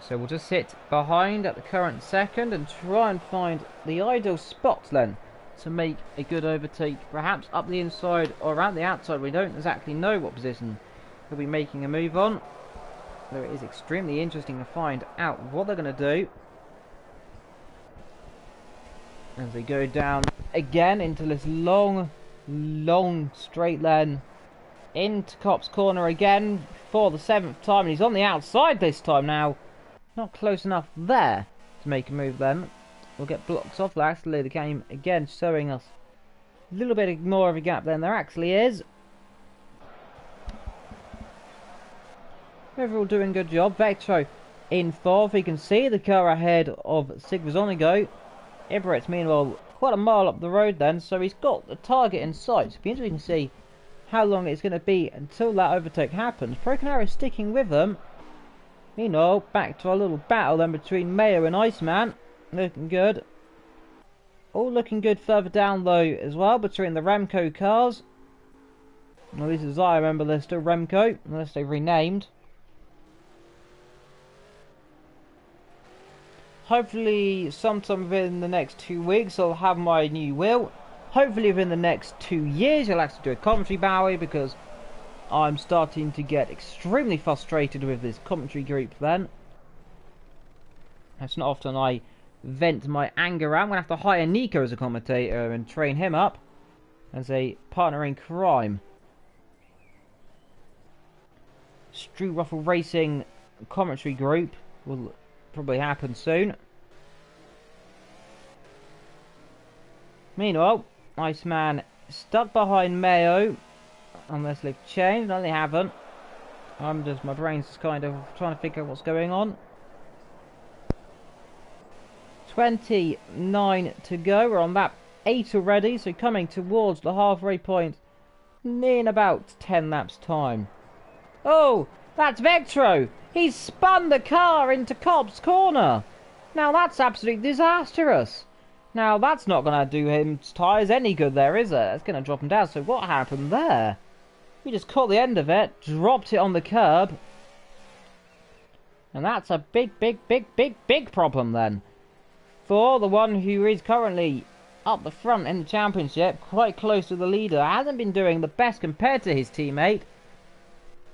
A: So we'll just sit behind at the current second and try and find the ideal spots then to make a good overtake, perhaps up the inside or around the outside. We don't exactly know what position he'll be making a move on, though it is extremely interesting to find out what they're going to do as they go down again into this long long straight lane into Cop's corner again for the 7th time, and he's on the outside this time now. Not close enough there to make a move then. We'll get blocks off lastly the game again, showing us a little bit more of a gap than there actually is. Overall doing a good job. Vectro in 4th. You can see the car ahead of Sigvazonigo. Ibret's meanwhile quite a mile up the road then, so he's got the target in sight. It'll be interesting to see how long it's going to be until that overtake happens. Procanaro sticking with them. Meanwhile, back to our little battle then between Mayo and Iceman. Looking good. All looking good further down though as well between the Remco cars. Well, at least as I remember they're still Remco, unless they've renamed. Hopefully sometime within the next 2 weeks I'll have my new wheel. Hopefully within the next 2 years I'll actually do a commentary Bowie, because I'm starting to get extremely frustrated with this commentary group then. It's not often I vent my anger out. I'm going to have to hire Nico as a commentator and train him up as a partner in crime. Stu Ruffle Racing commentary group will probably happen soon. Meanwhile, Iceman stuck behind Mayo, unless they've changed. No, they haven't. My brain's just kind of trying to figure out what's going on. 29 to go. We're on lap 8 already, so coming towards the halfway point in about 10 laps time. Oh, that's Vectro! He's spun the car into Cobb's corner! Now that's absolutely disastrous! Now that's not going to do his tyres any good there, is it? It's going to drop him down. So what happened there? We just caught the end of it, dropped it on the curb. And that's a big problem then. For the one who is currently up the front in the championship, quite close to the leader, hasn't been doing the best compared to his teammate.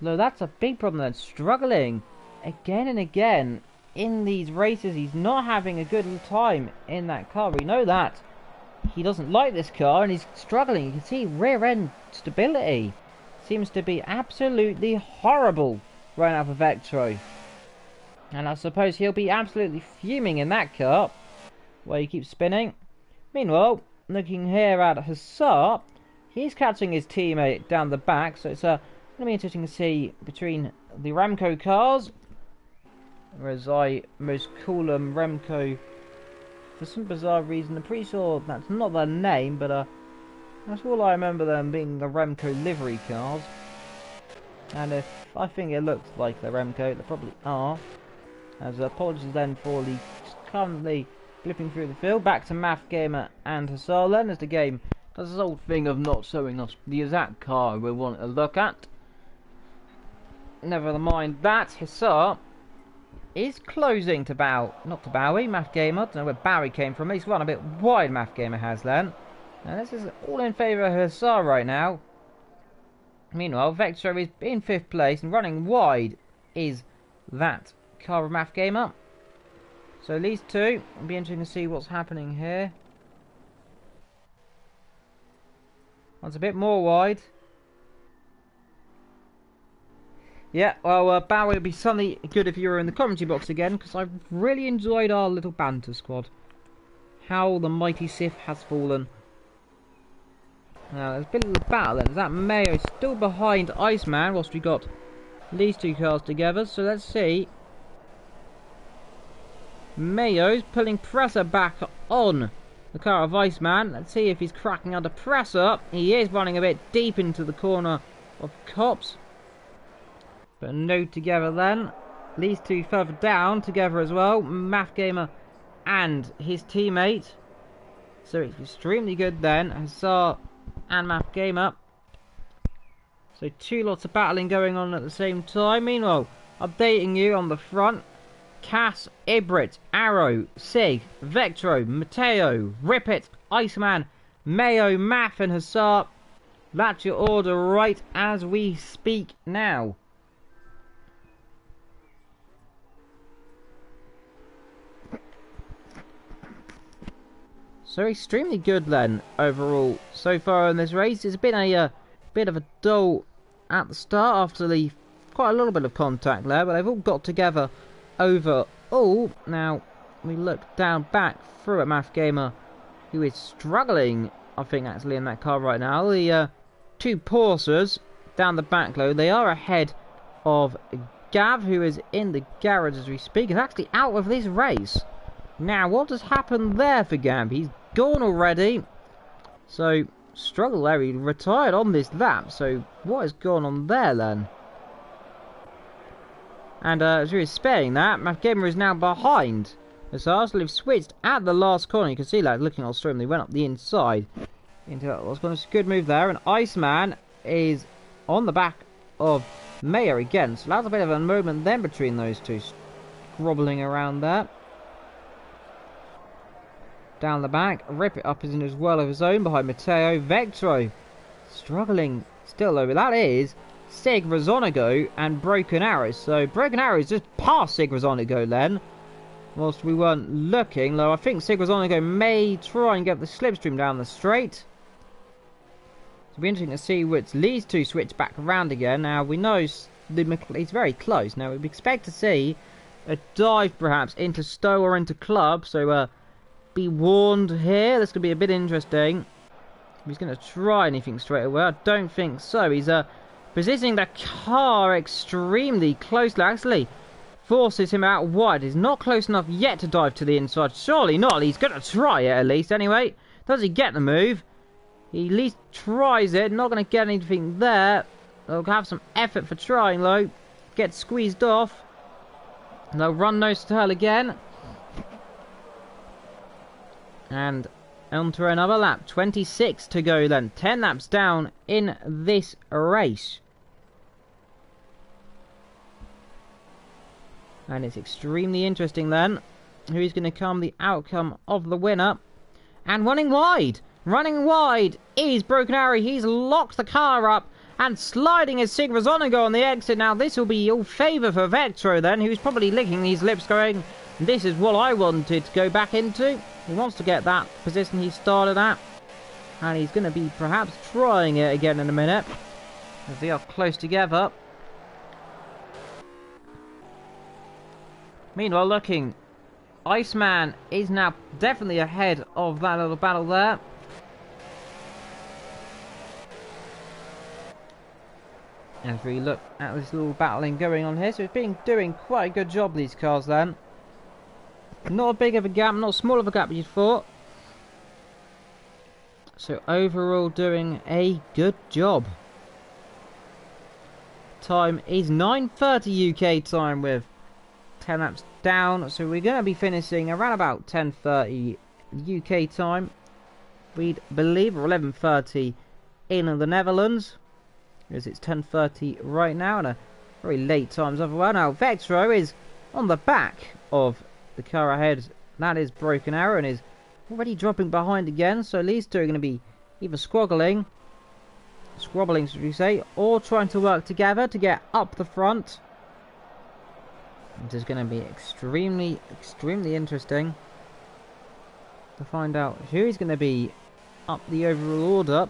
A: Though that's a big problem then, struggling again and again in these races. He's not having a good time in that car, we know that. He doesn't like this car and he's struggling. You can see rear end stability seems to be absolutely horrible right now for Vectro. And I suppose he'll be absolutely fuming in that car where he keeps spinning. Meanwhile, looking here at Hussar, he's catching his teammate down the back, so it's going to be interesting to see between the Remco cars, whereas I most call them Remco for some bizarre reason. I'm pretty sure that's not their name, but that's all I remember them being the Remco livery cars. And if I think it looks like the Remco, they probably are. As apologies then for the currently flipping through the field. Back to Math Gamer and Hussar then, as the game does this old thing of not showing us the exact car we want to look at. Never mind that, Hussar is closing to Bowie, Math Gamer. I don't know where Bowie came from. He's run a bit wide, Math Gamer has then. And this is all in favour of Hussar right now. Meanwhile, Vectro is in 5th place, and running wide is that car of Math Gamer. So these two, it'll be interesting to see what's happening here. One's a bit more wide. Yeah, well, Bowie would be suddenly good if you were in the commentary box again, because I've really enjoyed our little banter squad. How the mighty Sith has fallen. Now, there's been a little battle then. Is that Mayo still behind Iceman whilst we got these two cars together? So let's see. Mayo's pulling pressure back on the car of Iceman. Let's see if he's cracking under pressure. He is running a bit deep into the corner of Cops. But no together then. These two further down together as well. Math Gamer and his teammate. So it's extremely good then. Hussar and Math Gamer. So two lots of battling going on at the same time. Meanwhile, updating you on the front. Cass, Ibrit, Arrow, Sig, Vectro, Matteo, Ripit, Iceman, Mayo, Math and Hussar. That's your order right as we speak now. So extremely good then, overall, so far in this race. It's been a bit of a dull at the start after the quite a little bit of contact there, but they've all got together overall. Now, we look down back through at Math Gamer, who is struggling, I think, actually, in that car right now. The two Porsches down the back low, they are ahead of Gav, who is in the garage as we speak, is actually out of this race. Now, what has happened there for Gav? He's gone already. So, struggle there. He retired on this lap. So, what has gone on there then? And as we were sparing that, Math Gamer is now behind. So Arsenal have switched at the last corner. You can see that looking all straight. They went up the inside. Into that last corner. It's a good move there. And Iceman is on the back of Mayer again. So that's a bit of a moment then between those two. Grobbling around there. Down the back. Rip It Up is in as well of his own behind Matteo. Vectro struggling still over. That is Sig Razonigo and Broken Arrows. So Broken Arrows just past Sig Razonigo then. Whilst we weren't looking, though I think Sig Razonigo may try and get the slipstream down the straight. It'll be interesting to see which these two switch back around again. Now we know he's very close. Now we'd expect to see a dive perhaps into Stowe or into Club. So be warned here. This could be a bit interesting. If he's going to try anything straight away, I don't think so. He's positioning the car extremely closely. Actually, forces him out wide. He's not close enough yet to dive to the inside. Surely not. He's going to try it at least anyway. Does he get the move? He at least tries it. Not going to get anything there. They'll have some effort for trying though. Get squeezed off. And they'll run nose to tail again. And onto another lap. 26 to go then. 10 laps down in this race. And it's extremely interesting then. Who's going to come the outcome of the winner. And running wide. Running wide is Broken Arrow. He's locked the car up. And sliding is Sig Razonigo on the exit. Now this will be all favour for Vectro then. Who's probably licking these lips going, this is what I wanted to go back into. He wants to get that position he started at. And he's going to be perhaps trying it again in a minute. As they are close together. Meanwhile, looking, Iceman is now definitely ahead of that little battle there. As we look at this little battling going on here, so it's been doing quite a good job, these cars then. Not a big of a gap, not small of a gap as you'd thought. So overall doing a good job. Time is 9:30 UK time with 10 laps down, so we're going to be finishing around about 10:30 UK time, we'd believe, or 11:30 in the Netherlands, as it's 10:30 right now, and a very late times otherwise. Now Vectro is on the back of the car ahead, that is Broken Arrow, and is already dropping behind again, so these two are going to be either squabbling should we say, or trying to work together to get up the front. It is going to be extremely interesting to find out who's going to be up the overall order.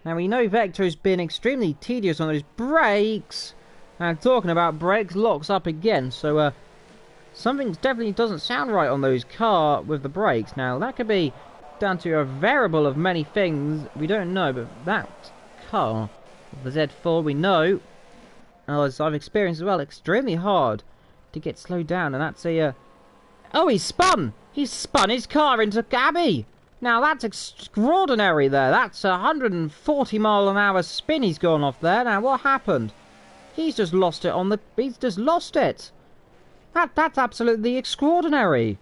A: Now we know Vector's been extremely tedious on those brakes, and talking about brakes, locks up again, so something definitely doesn't sound right on those car with the brakes. Now that could be down to a variable of many things we don't know, but that car, the Z4, we know, as I've experienced as well, extremely hard to get slowed down, and that's a oh, he spun his car into Gabby. Now that's extraordinary there. That's a 140 mile an hour spin he's gone off there. Now what happened? He's just lost it that's absolutely extraordinary.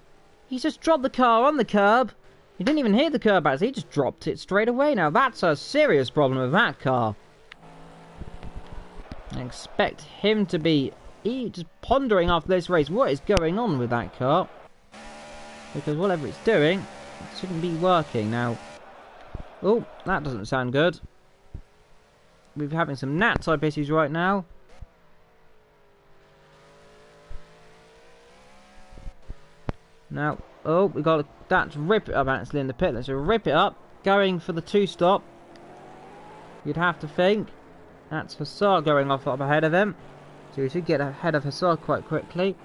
A: He's just dropped the car on the curb. He didn't even hit the curb actually, he just dropped it straight away. Now that's a serious problem with that car. I expect him to be just pondering after this race what is going on with that car, because whatever it's doing, it shouldn't be working. Now, oh, that doesn't sound good. We're having some NAT type issues right now. Now, oh, we got that to rip it up actually in the pit. Let's rip it up. Going for the 2-stop. You'd have to think. That's Hussar going off up ahead of him. So we should get ahead of Hussar quite quickly.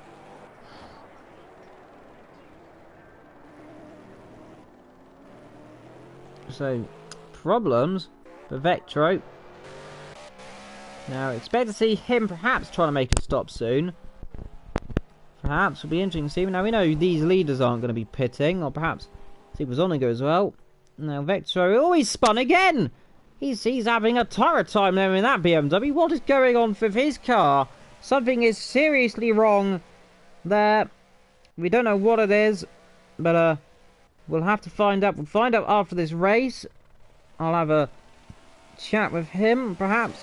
A: So, problems for Vectro. Now, expect to see him perhaps trying to make a stop soon. Perhaps will be interesting to see. Now, we know these leaders aren't going to be pitting, or perhaps Supersonic as well. Now, Vectro always spun again! He's having a torrid time now in that BMW. What is going on with his car? Something is seriously wrong there. We don't know what it is, but we'll have to find out. We'll find out after this race. I'll have a chat with him, perhaps.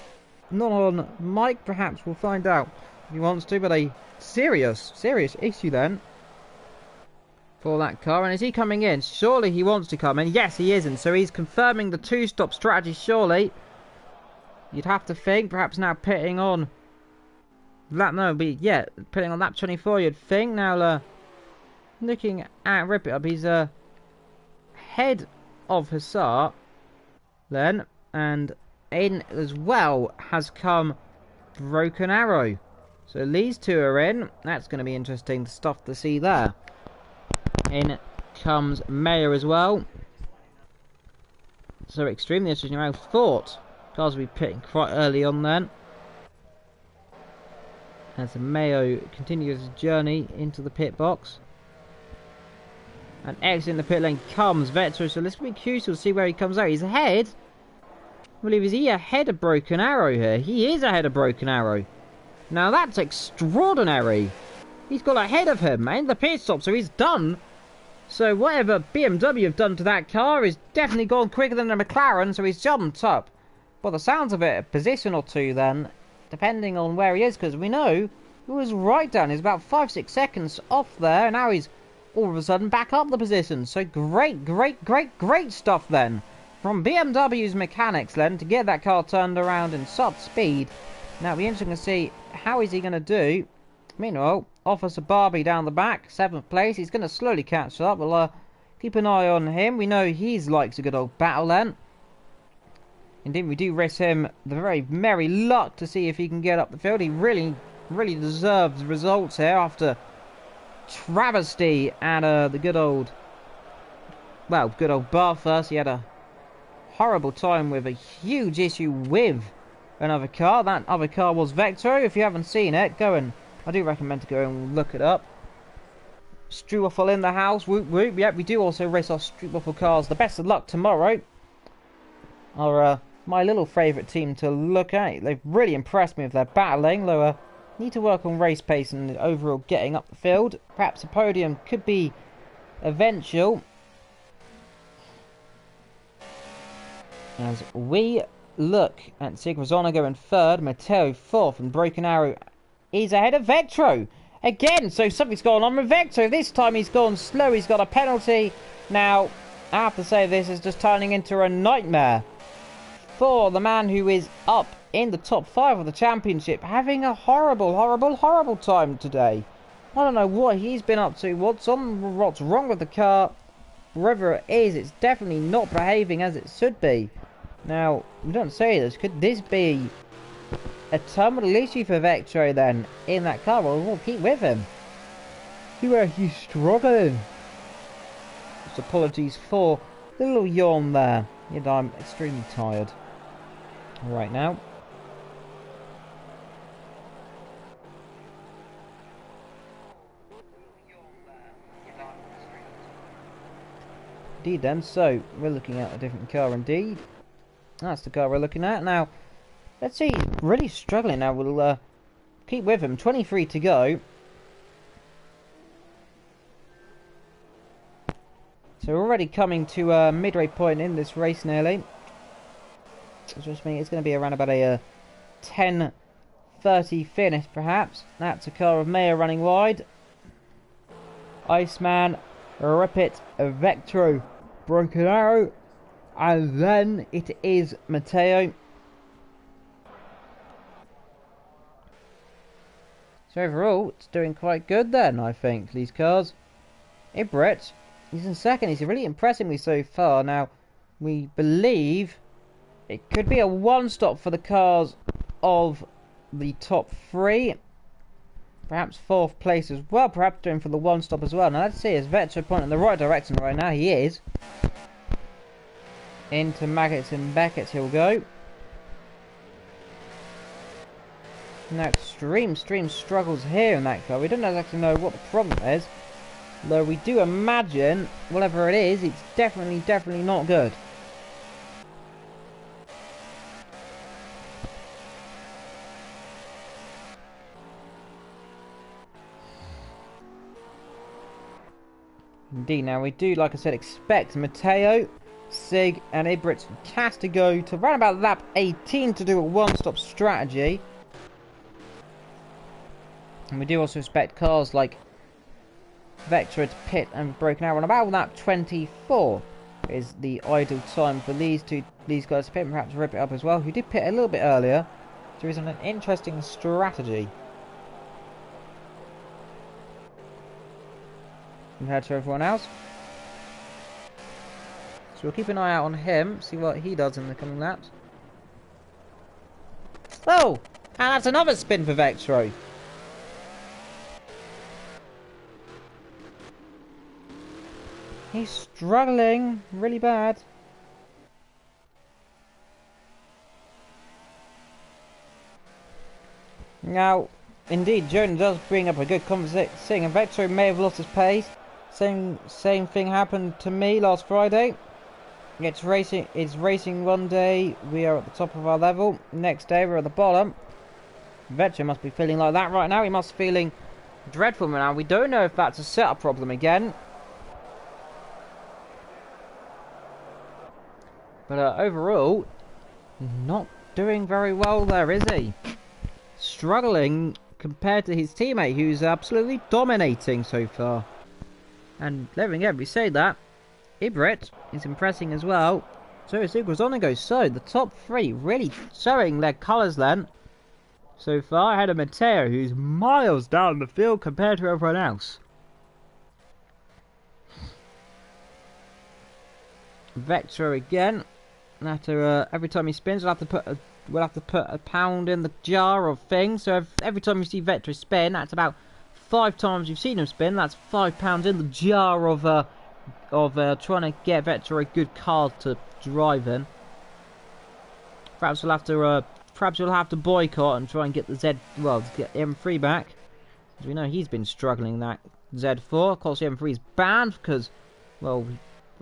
A: Not on mic, perhaps. We'll find out if he wants to, but a serious issue then for that car. And is he coming in? Surely he wants to come in. Yes, he isn't. So he's confirming the 2-stop strategy, surely. You'd have to think. Perhaps now pitting on lap, no, but yeah, pitting on lap 24, you'd think. Now, looking at Rip It Up, he's ahead of Hussar then, and in as well has come Broken Arrow. So these two are in. That's going to be interesting stuff to see there. In comes Mayor as well. So extremely interesting. I thought cars will be pitting quite early on then. As Mayo continues his journey into the pit box. And exiting the pit lane comes Vectro. So let's be curious to see where he comes out. He's ahead. I believe, is he ahead of Broken Arrow here? He is ahead of Broken Arrow. Now that's extraordinary. He's got ahead of him in the pit stop, so he's done. So whatever BMW have done to that car is definitely gone quicker than the McLaren, so he's jumped up. By the sounds of it, a position or two then, depending on where he is, because we know he was right down. He's about 5-6 seconds off there, and now he's all of a sudden back up the position. So great stuff then from BMW's mechanics then to get that car turned around in such speed. Now it'll be interesting to see how is he going to do. Meanwhile, Officer Barbie down the back, 7th place. He's going to slowly catch up. We'll keep an eye on him. We know he likes a good old battle then. Indeed, we do risk him the very merry luck to see if he can get up the field. He really deserves results here after travesty at the good old Bathurst. He had a horrible time with a huge issue with another car. That other car was Vectro. If you haven't seen it, I do recommend to go and look it up. Struwaffle in the house. Whoop whoop. Yep, we do also race our Struwaffle cars. The best of luck tomorrow. Our my little favourite team to look at. They've really impressed me with their battling, though need to work on race pace and overall getting up the field. Perhaps a podium could be eventual. As we look at Sigrazona going 3rd, Matteo 4th, and Broken Arrow is ahead of Vectro. Again, so something's going on with Vectro. This time he's gone slow, he's got a penalty. Now, I have to say this is just turning into a nightmare for the man who is up in the top 5 of the championship, having a horrible time today. I don't know what he's been up to, what's wrong with the car. Wherever it is, it's definitely not behaving as it should be. Now, we don't say this, could this be a terminal issue for Vectro then in that car? Well, we'll keep with him. See where he's struggling. Just apologies for the little yawn there. You know, I'm extremely tired right now. Indeed then, so we're looking at a different car indeed. That's the car we're looking at. Now, let's see, he's really struggling now. We'll keep with him. 23 to go. So we're already coming to a midway point in this race nearly. Which means it's going to be around about a 10:30 finish perhaps. That's a car of Mayor running wide. Iceman, Rip It, Vectro, Broken Arrow, and then it is Matteo. So overall, it's doing quite good then, I think, these cars. Ibrit, he's in second. He's really impressing me so far. Now, we believe it could be a one-stop for the cars of the top three. Perhaps fourth place as well. Perhaps doing for the one-stop as well. Now, let's see. Is Vetro pointing in the right direction right now? He is. Into Maggots and Beckett's he'll go. Now, extreme struggles here in that car. We don't exactly know what the problem is. Though we do imagine, whatever it is, it's definitely not good. Indeed, now we do, like I said, expect Matteo, Sig and Ibrit's cast to go to around about lap 18 to do a one-stop strategy. And we do also expect cars like Vector to pit and broken out on about lap 24 is the idle time for these guys to pit and perhaps rip it up as well, who did pit a little bit earlier. So he's on an interesting strategy compared to everyone else. So we'll keep an eye out on him, see what he does in the coming laps. Oh! And that's another spin for Vectro. He's struggling really bad. Now, indeed, Jonah does bring up a good conversation, and Vectro may have lost his pace. Same thing happened to me last Friday. It's racing one day, we are at the top of our level. Next day, we're at the bottom. Vectro must be feeling like that right now. He must be feeling dreadful now. We don't know if that's a setup problem again. But overall, not doing very well there, is he? Struggling compared to his teammate, who's absolutely dominating so far. And letting everybody say that, Ibrit is impressing as well. So is Igrazonigo. So the top three really showing their colours then. So far, ahead of Matteo, who's miles down the field compared to everyone else. Vector again. After every time he spins, we'll have to put a pound in the jar of things. So every time you see Vector spin, that's about 5 times you've seen him spin. That's £5 in the jar of trying to get Vector a good car to drive in. Perhaps we'll have to boycott and try and get the to get the M3 back. As we know, he's been struggling that Z4. Of course, the M3 is banned because, well,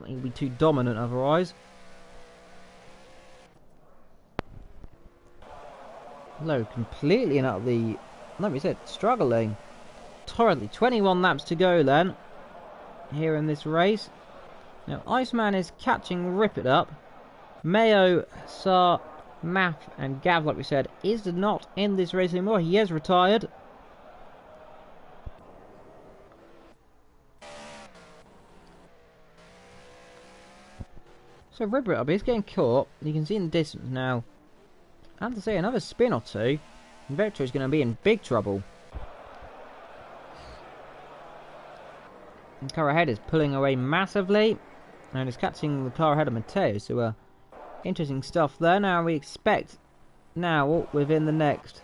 A: he'll be too dominant otherwise. No, completely and utterly, like we said, struggling torrently. 21 laps to go then, here in this race. Now, Iceman is catching Rip It Up. Mayo, Sar, Math and Gav, like we said, is not in this race anymore. He has retired. So Rip It Up is getting caught. You can see in the distance now. I have to say, another spin or two, and Vector is going to be in big trouble. The car ahead is pulling away massively, and is catching the car ahead of Matteo. So, interesting stuff there. Now we expect, within the next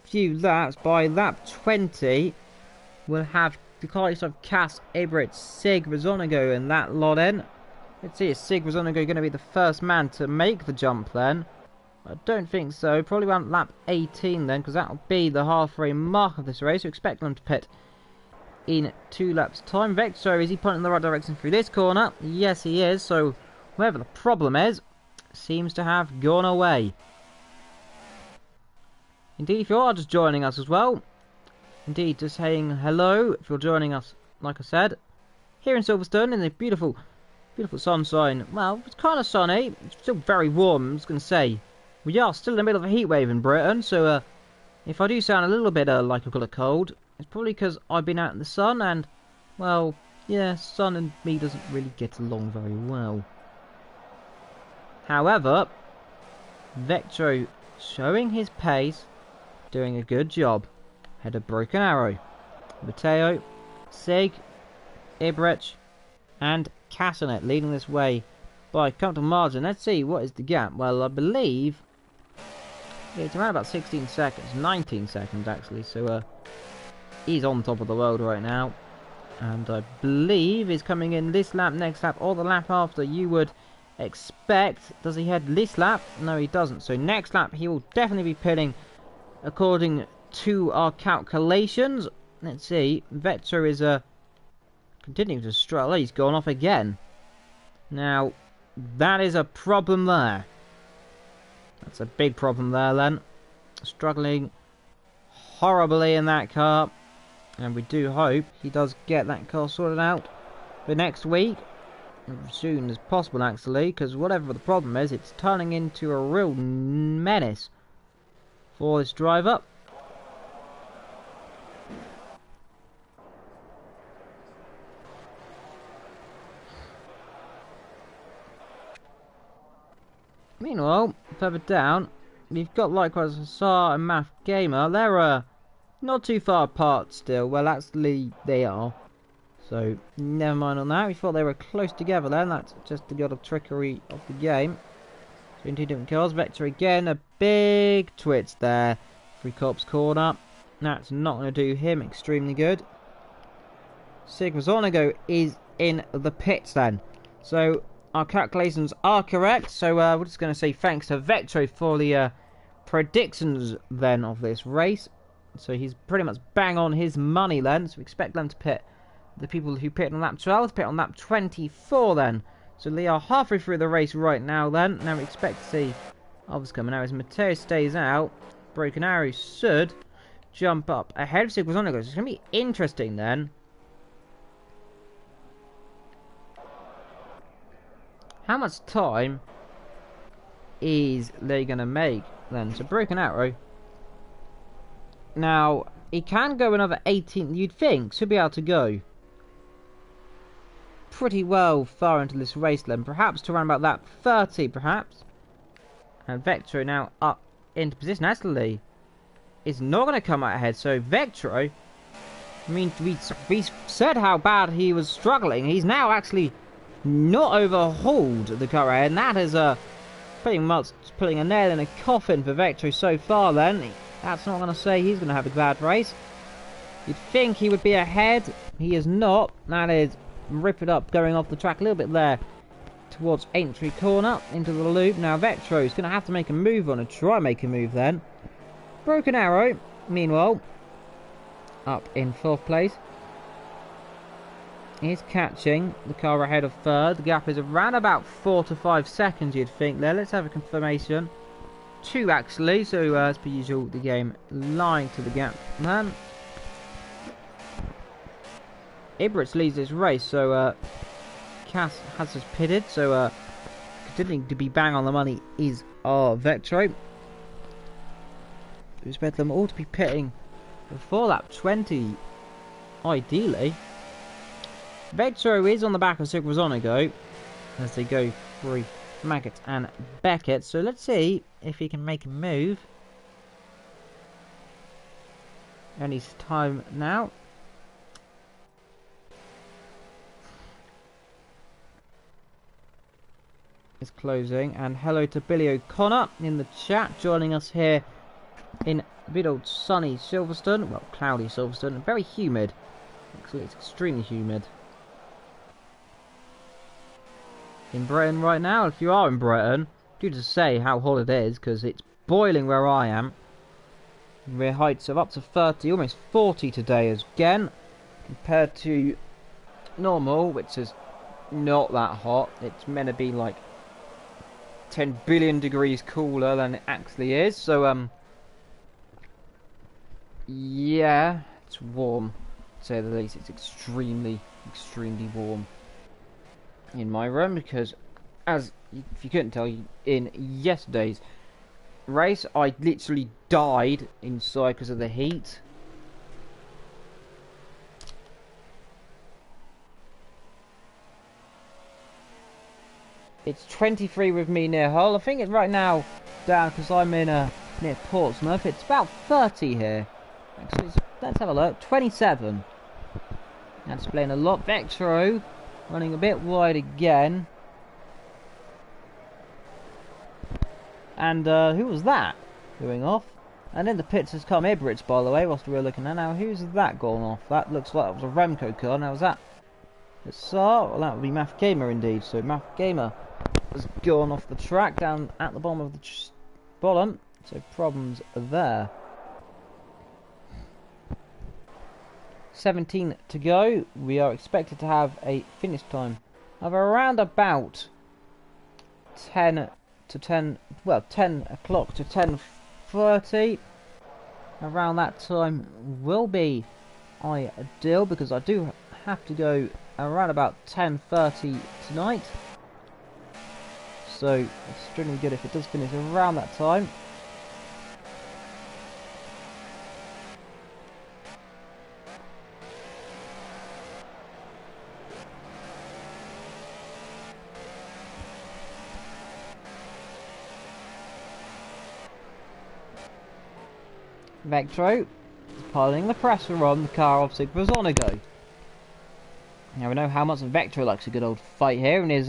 A: few laps, by lap 20, we'll have the cars of Cass, Ibrit, Sig, Razonigo, and that lot in. Let's see, is Sig Razonigo going to be the first man to make the jump then? I don't think so. Probably around lap 18 then, because that will be the halfway mark of this race. So expect them to pit in 2 laps time. Vector, is he pointing in the right direction through this corner? Yes, he is. So whatever the problem is, seems to have gone away. Indeed, if you are just joining us as well, indeed, just saying hello if you're joining us, like I said, here in Silverstone in the beautiful sunshine. Well, it's kind of sunny. It's still very warm, I was going to say. We are still in the middle of a heat wave in Britain, so if I do sound a little bit like I've got a cold, it's probably because I've been out in the sun and, well, yeah, sun and me doesn't really get along very well. However, Vectro showing his pace, doing a good job. Had a broken arrow. Matteo, Sig, Ibrich and Castanet leading this way by a comfortable margin. Let's see, what is the gap? Well, I believe it's around about 16 seconds, 19 seconds actually, so he's on top of the world right now. And I believe he's coming in this lap, next lap, or the lap after, you would expect. Does he head this lap? No, he doesn't. So next lap, he will definitely be pitting according to our calculations. Let's see. Vetro is continuing to struggle. He's gone off again. Now, that is a problem there. That's a big problem there then. Struggling horribly in that car. And we do hope he does get that car sorted out for next week. As soon as possible, actually. Because whatever the problem is, it's turning into a real menace for this driver. Meanwhile, further down, we've got likewise Hussar and Math Gamer. They're not too far apart still. Well, actually, they are. So, never mind on that. We thought they were close together then. That's just the odd trickery of the game. So, in two different cars. Vector again. A big twitch there. Free Corpse corner. That's not going to do him extremely good. Sigma Zornigo is in the pits then. So, our calculations are correct. So, we're just going to say thanks to Vectro for the predictions then of this race. So he's pretty much bang on his money then. So we expect them to pit, the people who pit on lap 12, pit on lap 24 then. So they are halfway through the race right now then. Now we expect to see others coming out. As Matteo stays out, Broken Arrow should jump up ahead of Sigwazonico. It's going to be interesting then. How much time is they going to make then? So Broken Arrow. Now, he can go another 18, you'd think, should be able to go pretty well far into this race then, perhaps to around about that 30, perhaps. And Vectro now up into position. Actually, is not going to come out ahead, so Vectro, I mean, we said how bad he was struggling. He's now actually not overhauled the car ahead, and that is pretty much putting a nail in a coffin for Vectro so far then. That's not going to say he's going to have a bad race. You'd think he would be ahead. He is not. That is rip it up going off the track a little bit there towards entry corner into the loop. Now Vectro is going to have to make a move on and try and make a move then. Broken Arrow, meanwhile, up in 4th place. He's catching the car ahead of 3rd. The gap is around about 4 to 5 seconds, you'd think there. Let's have a confirmation. 2 actually, so as per usual, the game lying to the gap man. Ibrich leads this race, so Cass has just pitted, so continuing to be bang on the money is our Vectro. We expect them all to be pitting before lap 20, ideally. Vectro is on the back of Sigwazonigo as they go through Maggot and Beckett, so let's see if he can make a move. And it's time now. It's closing, and hello to Billy O'Connor in the chat, joining us here in good old sunny Silverstone, well, cloudy Silverstone, and very humid. Actually, it's extremely humid in Britain right now. If you are in Britain, do just say how hot it is, because it's boiling where I am. We're heights of up to 30, almost 40 today again, compared to normal, which is not that hot. It's meant to be like 10 billion degrees cooler than it actually is. So yeah, it's warm, to say the least. It's extremely warm in my room, because as if you couldn't tell, in yesterday's race I literally died inside because of the heat. It's 23 with me near Hull. I think it's right now down because I'm in near Portsmouth. It's about 30 here. Actually, let's have a look. 27. That's playing a lot. Vectro running a bit wide again. And who was that going off? And in the pits has come Ibrits, by the way, whilst we were looking at. Now, who's that gone off? That looks like it was a Remco car. Now, is that Hussar? Well, that would be Math Gamer indeed. So, Math Gamer has gone off the track down at the bottom of the bottom. So, problems are there. 17 to go. We are expected to have a finish time of around about 10 o'clock to 10:30. Around that time will be ideal, because I do have to go around about 10:30 tonight. So it's extremely good if it does finish around that time. Vectro is piling the pressure on the car of EvilDragonxxl. Now we know how much Vectro likes a good old fight here, and is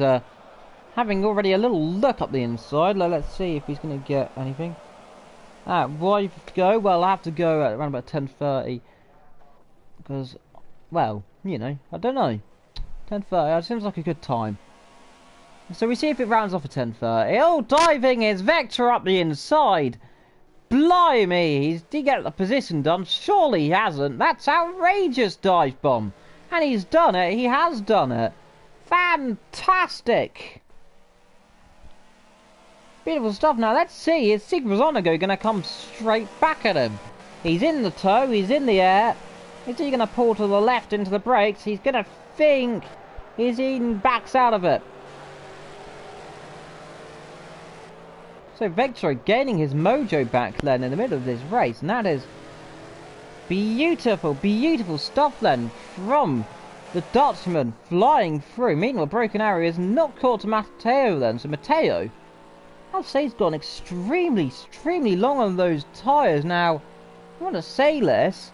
A: having already a little look up the inside. Let's see if he's going to get anything. Why to go? Well, I have to go at around about 10:30 because, well, you know, I don't know. 10:30 seems like a good time. So we see if it rounds off at 10:30. Oh, diving is Vector up the inside. Blimey, did he get the position done? Surely he hasn't. That's outrageous, dive bomb. And he's done it. He has done it. Fantastic. Beautiful stuff. Now let's see. Is EvilDragonxxl going to come straight back at him? He's in the tow. He's in the air. Is he going to pull to the left into the brakes? He's going to think. He backs out of it. So Vectro gaining his mojo back then in the middle of this race, and that is beautiful, beautiful stuff then from the Dutchman flying through. Meanwhile, Broken Arrow is not caught to Matteo then, so Matteo, I'd say he's gone extremely, extremely long on those tyres. Now, I want to say this,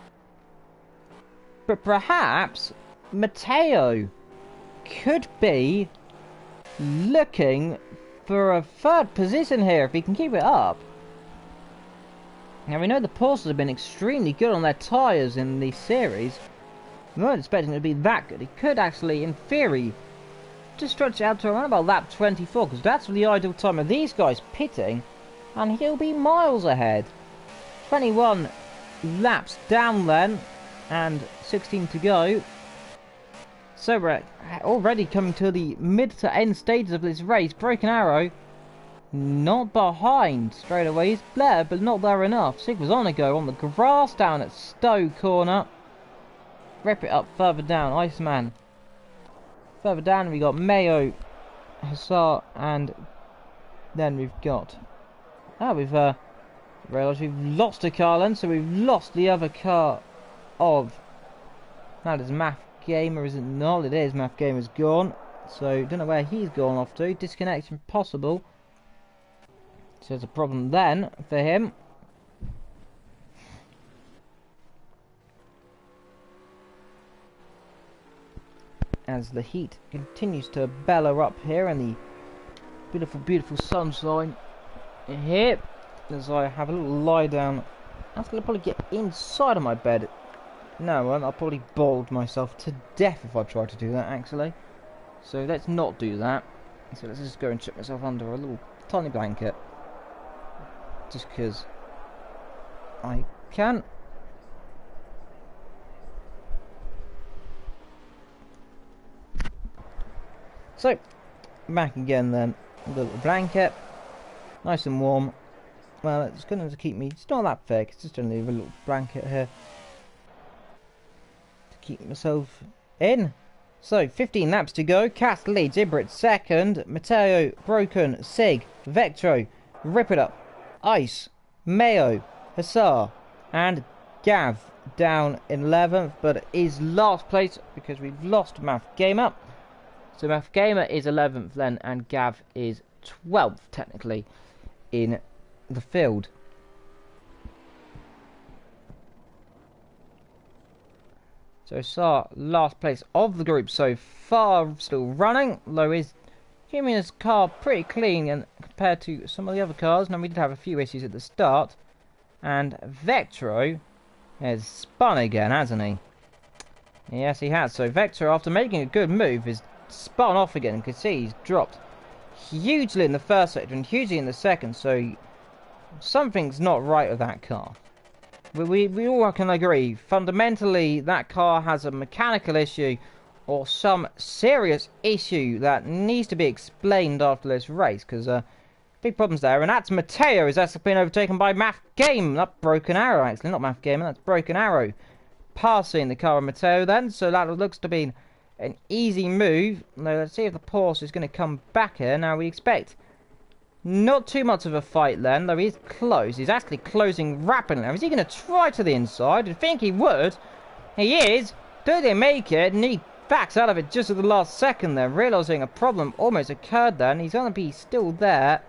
A: but perhaps Matteo could be looking for a third position here if he can keep it up. Now we know the Porsches have been extremely good on their tyres in the series. We weren't expecting it to be that good. He could actually, in theory, just stretch it out to around about lap 24, because that's the ideal time of these guys pitting, and he'll be miles ahead. 21 laps down then, and 16 to go. So we're already coming to the mid to end stages of this race. Broken Arrow not behind straight away. He's there, but not there enough. EvilDragonxxl on the grass down at Stowe Corner. Rip it up further down. Iceman. Further down we got Mayo, Hussar, and then we've got... we've realised we've lost a car then, so we've lost the other car of... That is Math Gamer, is it not? It is. Math Gamer's gone, so don't know where he's gone off to. Disconnection possible, so there's a problem then for him. As the heat continues to bellow up here, and the beautiful, beautiful sunshine here, as I have a little lie down. I'm going to probably get inside of my bed. No, I'll probably boiled myself to death if I try to do that, actually. So let's not do that. So let's just go and chuck myself under a little tiny blanket. Just because I can. So, back again then. A little blanket. Nice and warm. Well, it's going to keep me... It's not that thick. It's just only a little blanket here. Keep myself in. So 15 laps to go. Cast leads. Ibrit second. Matteo, Broken, Sig, Vectro, Rip It Up, Ice, Mayo, Hussar, and Gav down in 11th, but is last place because we've lost Math Gamer. So Math Gamer is 11th then, and Gav is 12th technically in the field. So Hussar, last place of the group so far, still running. Though is keeping his car pretty clean and compared to some of the other cars. Now we did have a few issues at the start. And Vectro has spun again, hasn't he? Yes, he has. So Vectro, after making a good move, is spun off again. You can see he's dropped hugely in the first sector and hugely in the second. So something's not right with that car. We all can agree, fundamentally, that car has a mechanical issue or some serious issue that needs to be explained after this race, because big problems there. And that's Matteo, is actually been overtaken by Math Game. That Broken Arrow, actually, not Math Game, that's Broken Arrow. Passing the car of Matteo then, so that looks to be an easy move. Now, let's see if the Porsche is going to come back here. Now, we expect not too much of a fight then, though he's close. He's actually closing rapidly. Now, is he going to try to the inside? I think he would. He is. Do they make it? And he backs out of it just at the last second there, realising a problem almost occurred there. And he's going to be still there.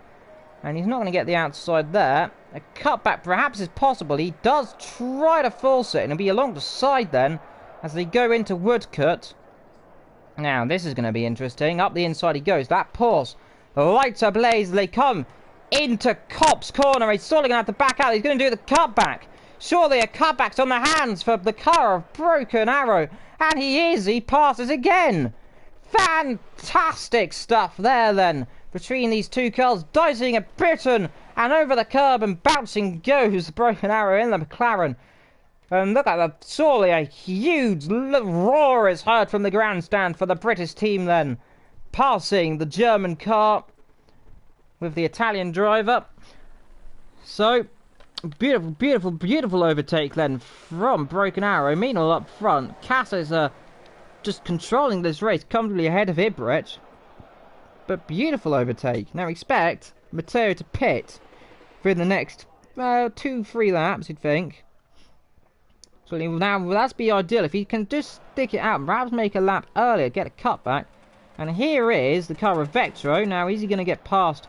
A: And he's not going to get the outside there. A cutback perhaps is possible. He does try to force it. And it'll be along the side then as they go into Woodcut. Now, this is going to be interesting. Up the inside he goes. That Porsche lights ablaze. They come into Cop's corner. He's sort of going to have to back out. He's going to do the cutback. Surely a cutback's on the hands for the car of Broken Arrow. And he is. He passes again. Fantastic stuff there then. Between these two cars, dicing a Britain. And over the curb and bouncing goes Broken Arrow in the McLaren. And look at that. Surely a huge roar is heard from the grandstand for the British team then. Passing the German car with the Italian driver. So, beautiful, beautiful, beautiful overtake then from Broken Arrow. Meanwhile, up front, Casa is just controlling this race comfortably ahead of Ibrit. But beautiful overtake. Now, expect Matteo to pit for the next 2-3 laps, you'd think. So, now, that's be ideal. If he can just stick it out and perhaps make a lap earlier, get a cutback. And here is the car of Vectro. Now, is he going to get past?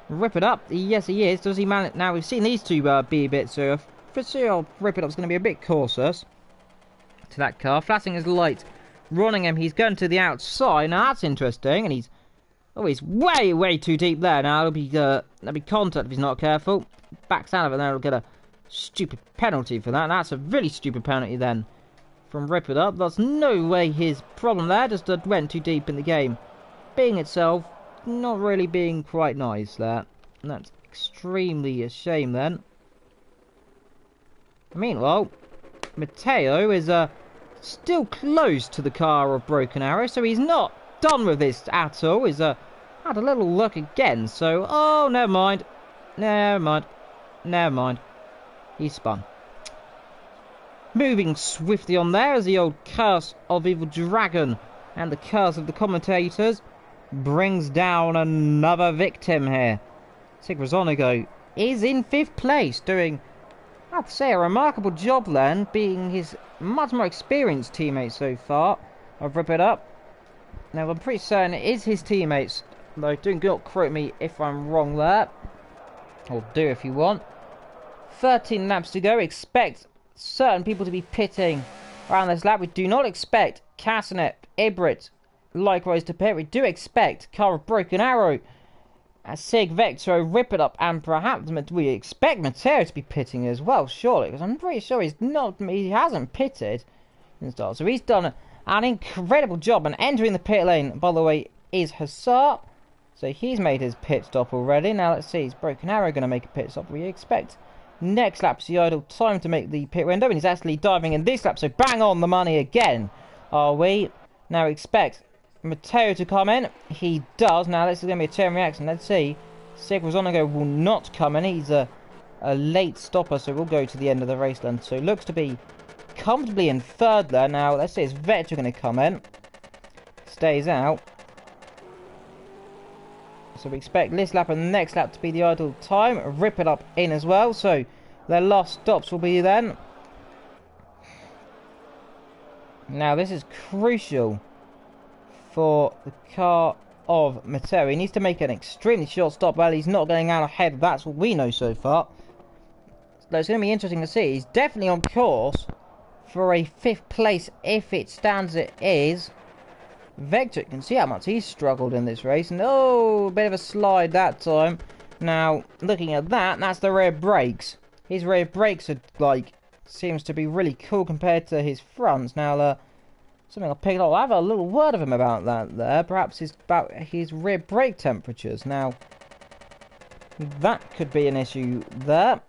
A: Rip It Up? Yes, he is. Does he manage? Now, we've seen these two be a bit, so for sure, Rip It Up is going to be a bit cautious to that car. Flashing his light, running him. He's going to the outside. Now, that's interesting. And he's way, way too deep there. Now, that'll be contact if he's not careful. Backs out of it. Now, he'll get a stupid penalty for that. That's a really stupid penalty then. From Rip It Up. That's no way his problem there, just went too deep in the game. Being itself, not really being quite nice there. And that's extremely a shame then. Meanwhile, Matteo is still close to the car of Broken Arrow, so he's not done with this at all. He's had a little look again, so, oh, never mind. Never mind. Never mind. He's spun. Moving swiftly on there as the old curse of Evil Dragon and the curse of the commentators brings down another victim here. Sigrazonigo is in 5th place, doing, I'd say, a remarkable job then, being his much more experienced teammate so far. I'll rip it up. Now, I'm pretty certain it is his teammates, though do not quote me if I'm wrong there. Or do if you want. 13 laps to go. Expect certain people to be pitting around this lap. We do not expect Castanet, Ibrit, likewise to pit. We do expect car of Broken Arrow, Sig, Vectro, Rip It Up, and perhaps we expect Matteo to be pitting as well, surely, because I'm pretty sure he hasn't pitted in the start. So he's done an incredible job, and entering the pit lane, by the way, is Hussar. So he's made his pit stop already. Now let's see, is Broken Arrow going to make a pit stop? We expect next lap's the idle time to make the pit window, and he's actually diving in this lap, so bang on the money again, are we? Now expect Matteo to come in. He does. Now this is going to be a chain reaction. Let's see. Sigrazonigo will not come in. He's a late stopper, so we'll go to the end of the race then. So looks to be comfortably in 3rd there. Now let's see, is Vector going to come in? Stays out. So we expect this lap and the next lap to be the idle time. Rip It Up in as well. So their last stops will be then. Now this is crucial for the car of Matteo. He needs to make an extremely short stop. Well, he's not going out ahead. That's what we know so far. So it's going to be interesting to see. He's definitely on course for a 5th place if it stands it is Vector. You can see how much he's struggled in this race. And oh, a bit of a slide that time. Now, looking at that, that's the rear brakes. His rear brakes are, like, seems to be really cool compared to his fronts. Now, something I'll pick up. I'll have a little word of him about that there. Perhaps it's about his rear brake temperatures. Now, that could be an issue there.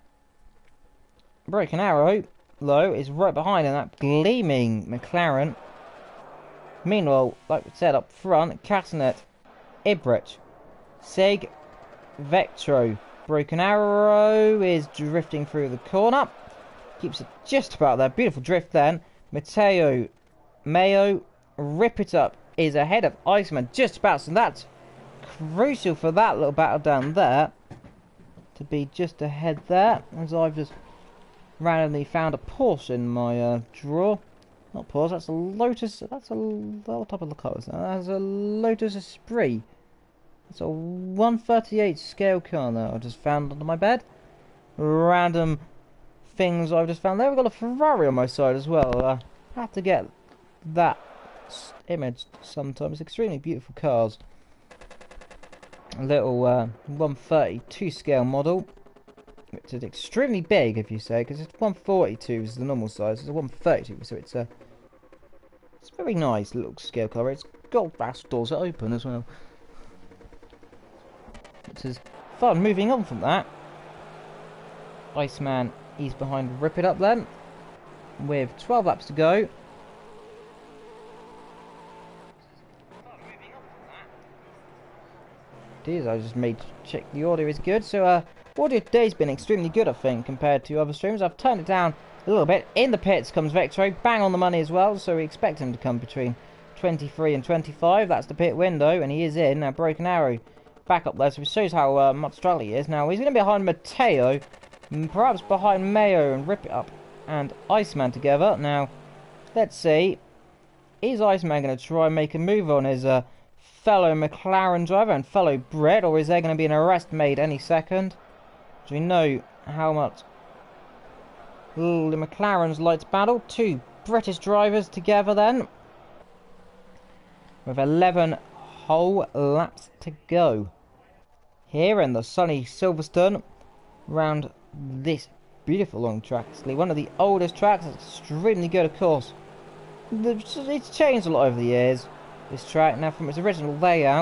A: Broken Arrow, though, is right behind in that gleaming McLaren. Meanwhile, like we said up front, Castanet, Ibret, Sig, Vectro. Broken Arrow is drifting through the corner. Keeps it just about there. Beautiful drift then. Mayo, Rip It Up is ahead of Iceman just about. So that's crucial for that little battle down there. To be just ahead there. As I've just randomly found a Porsche in my drawer. Not Porsche, that's a Lotus. That's a... what type of the car is that? That's a Lotus Esprit. It's a 138 scale car now I just found under my bed. Random things I've just found there. We've got a Ferrari on my side as well. I have to get that image sometimes. Extremely beautiful cars. A little 132 scale model. Which is extremely big, if you say, because it's 142 is the normal size. It's a 132, so it's a very nice little scale car. It's got glass doors that open as well. Which is fun. Moving on from that, Iceman, he's behind Rip It Up then, with 12 laps to go. I just made check the audio is good. So audio today's been extremely good, I think, compared to other streams. I've turned it down a little bit. In the pits comes Vectro, bang on the money as well. So we expect him to come between 23 and 25. That's the pit window, and he is in. Now Broken Arrow back up there, so it shows how much struggle he is. Now he's going to be behind Matteo, perhaps behind Mayo and Rip It Up and Iceman together. Now let's see, is Iceman going to try and make a move on his fellow McLaren driver and fellow Brett, or is there going to be an arrest made any second? So we know how much the McLarens like to battle. Two British drivers together then, with 11 whole laps to go here in the sunny Silverstone, around this beautiful long track. It's one of the oldest tracks. It's extremely good, of course. It's changed a lot over the years, this track. Now, from its original layout,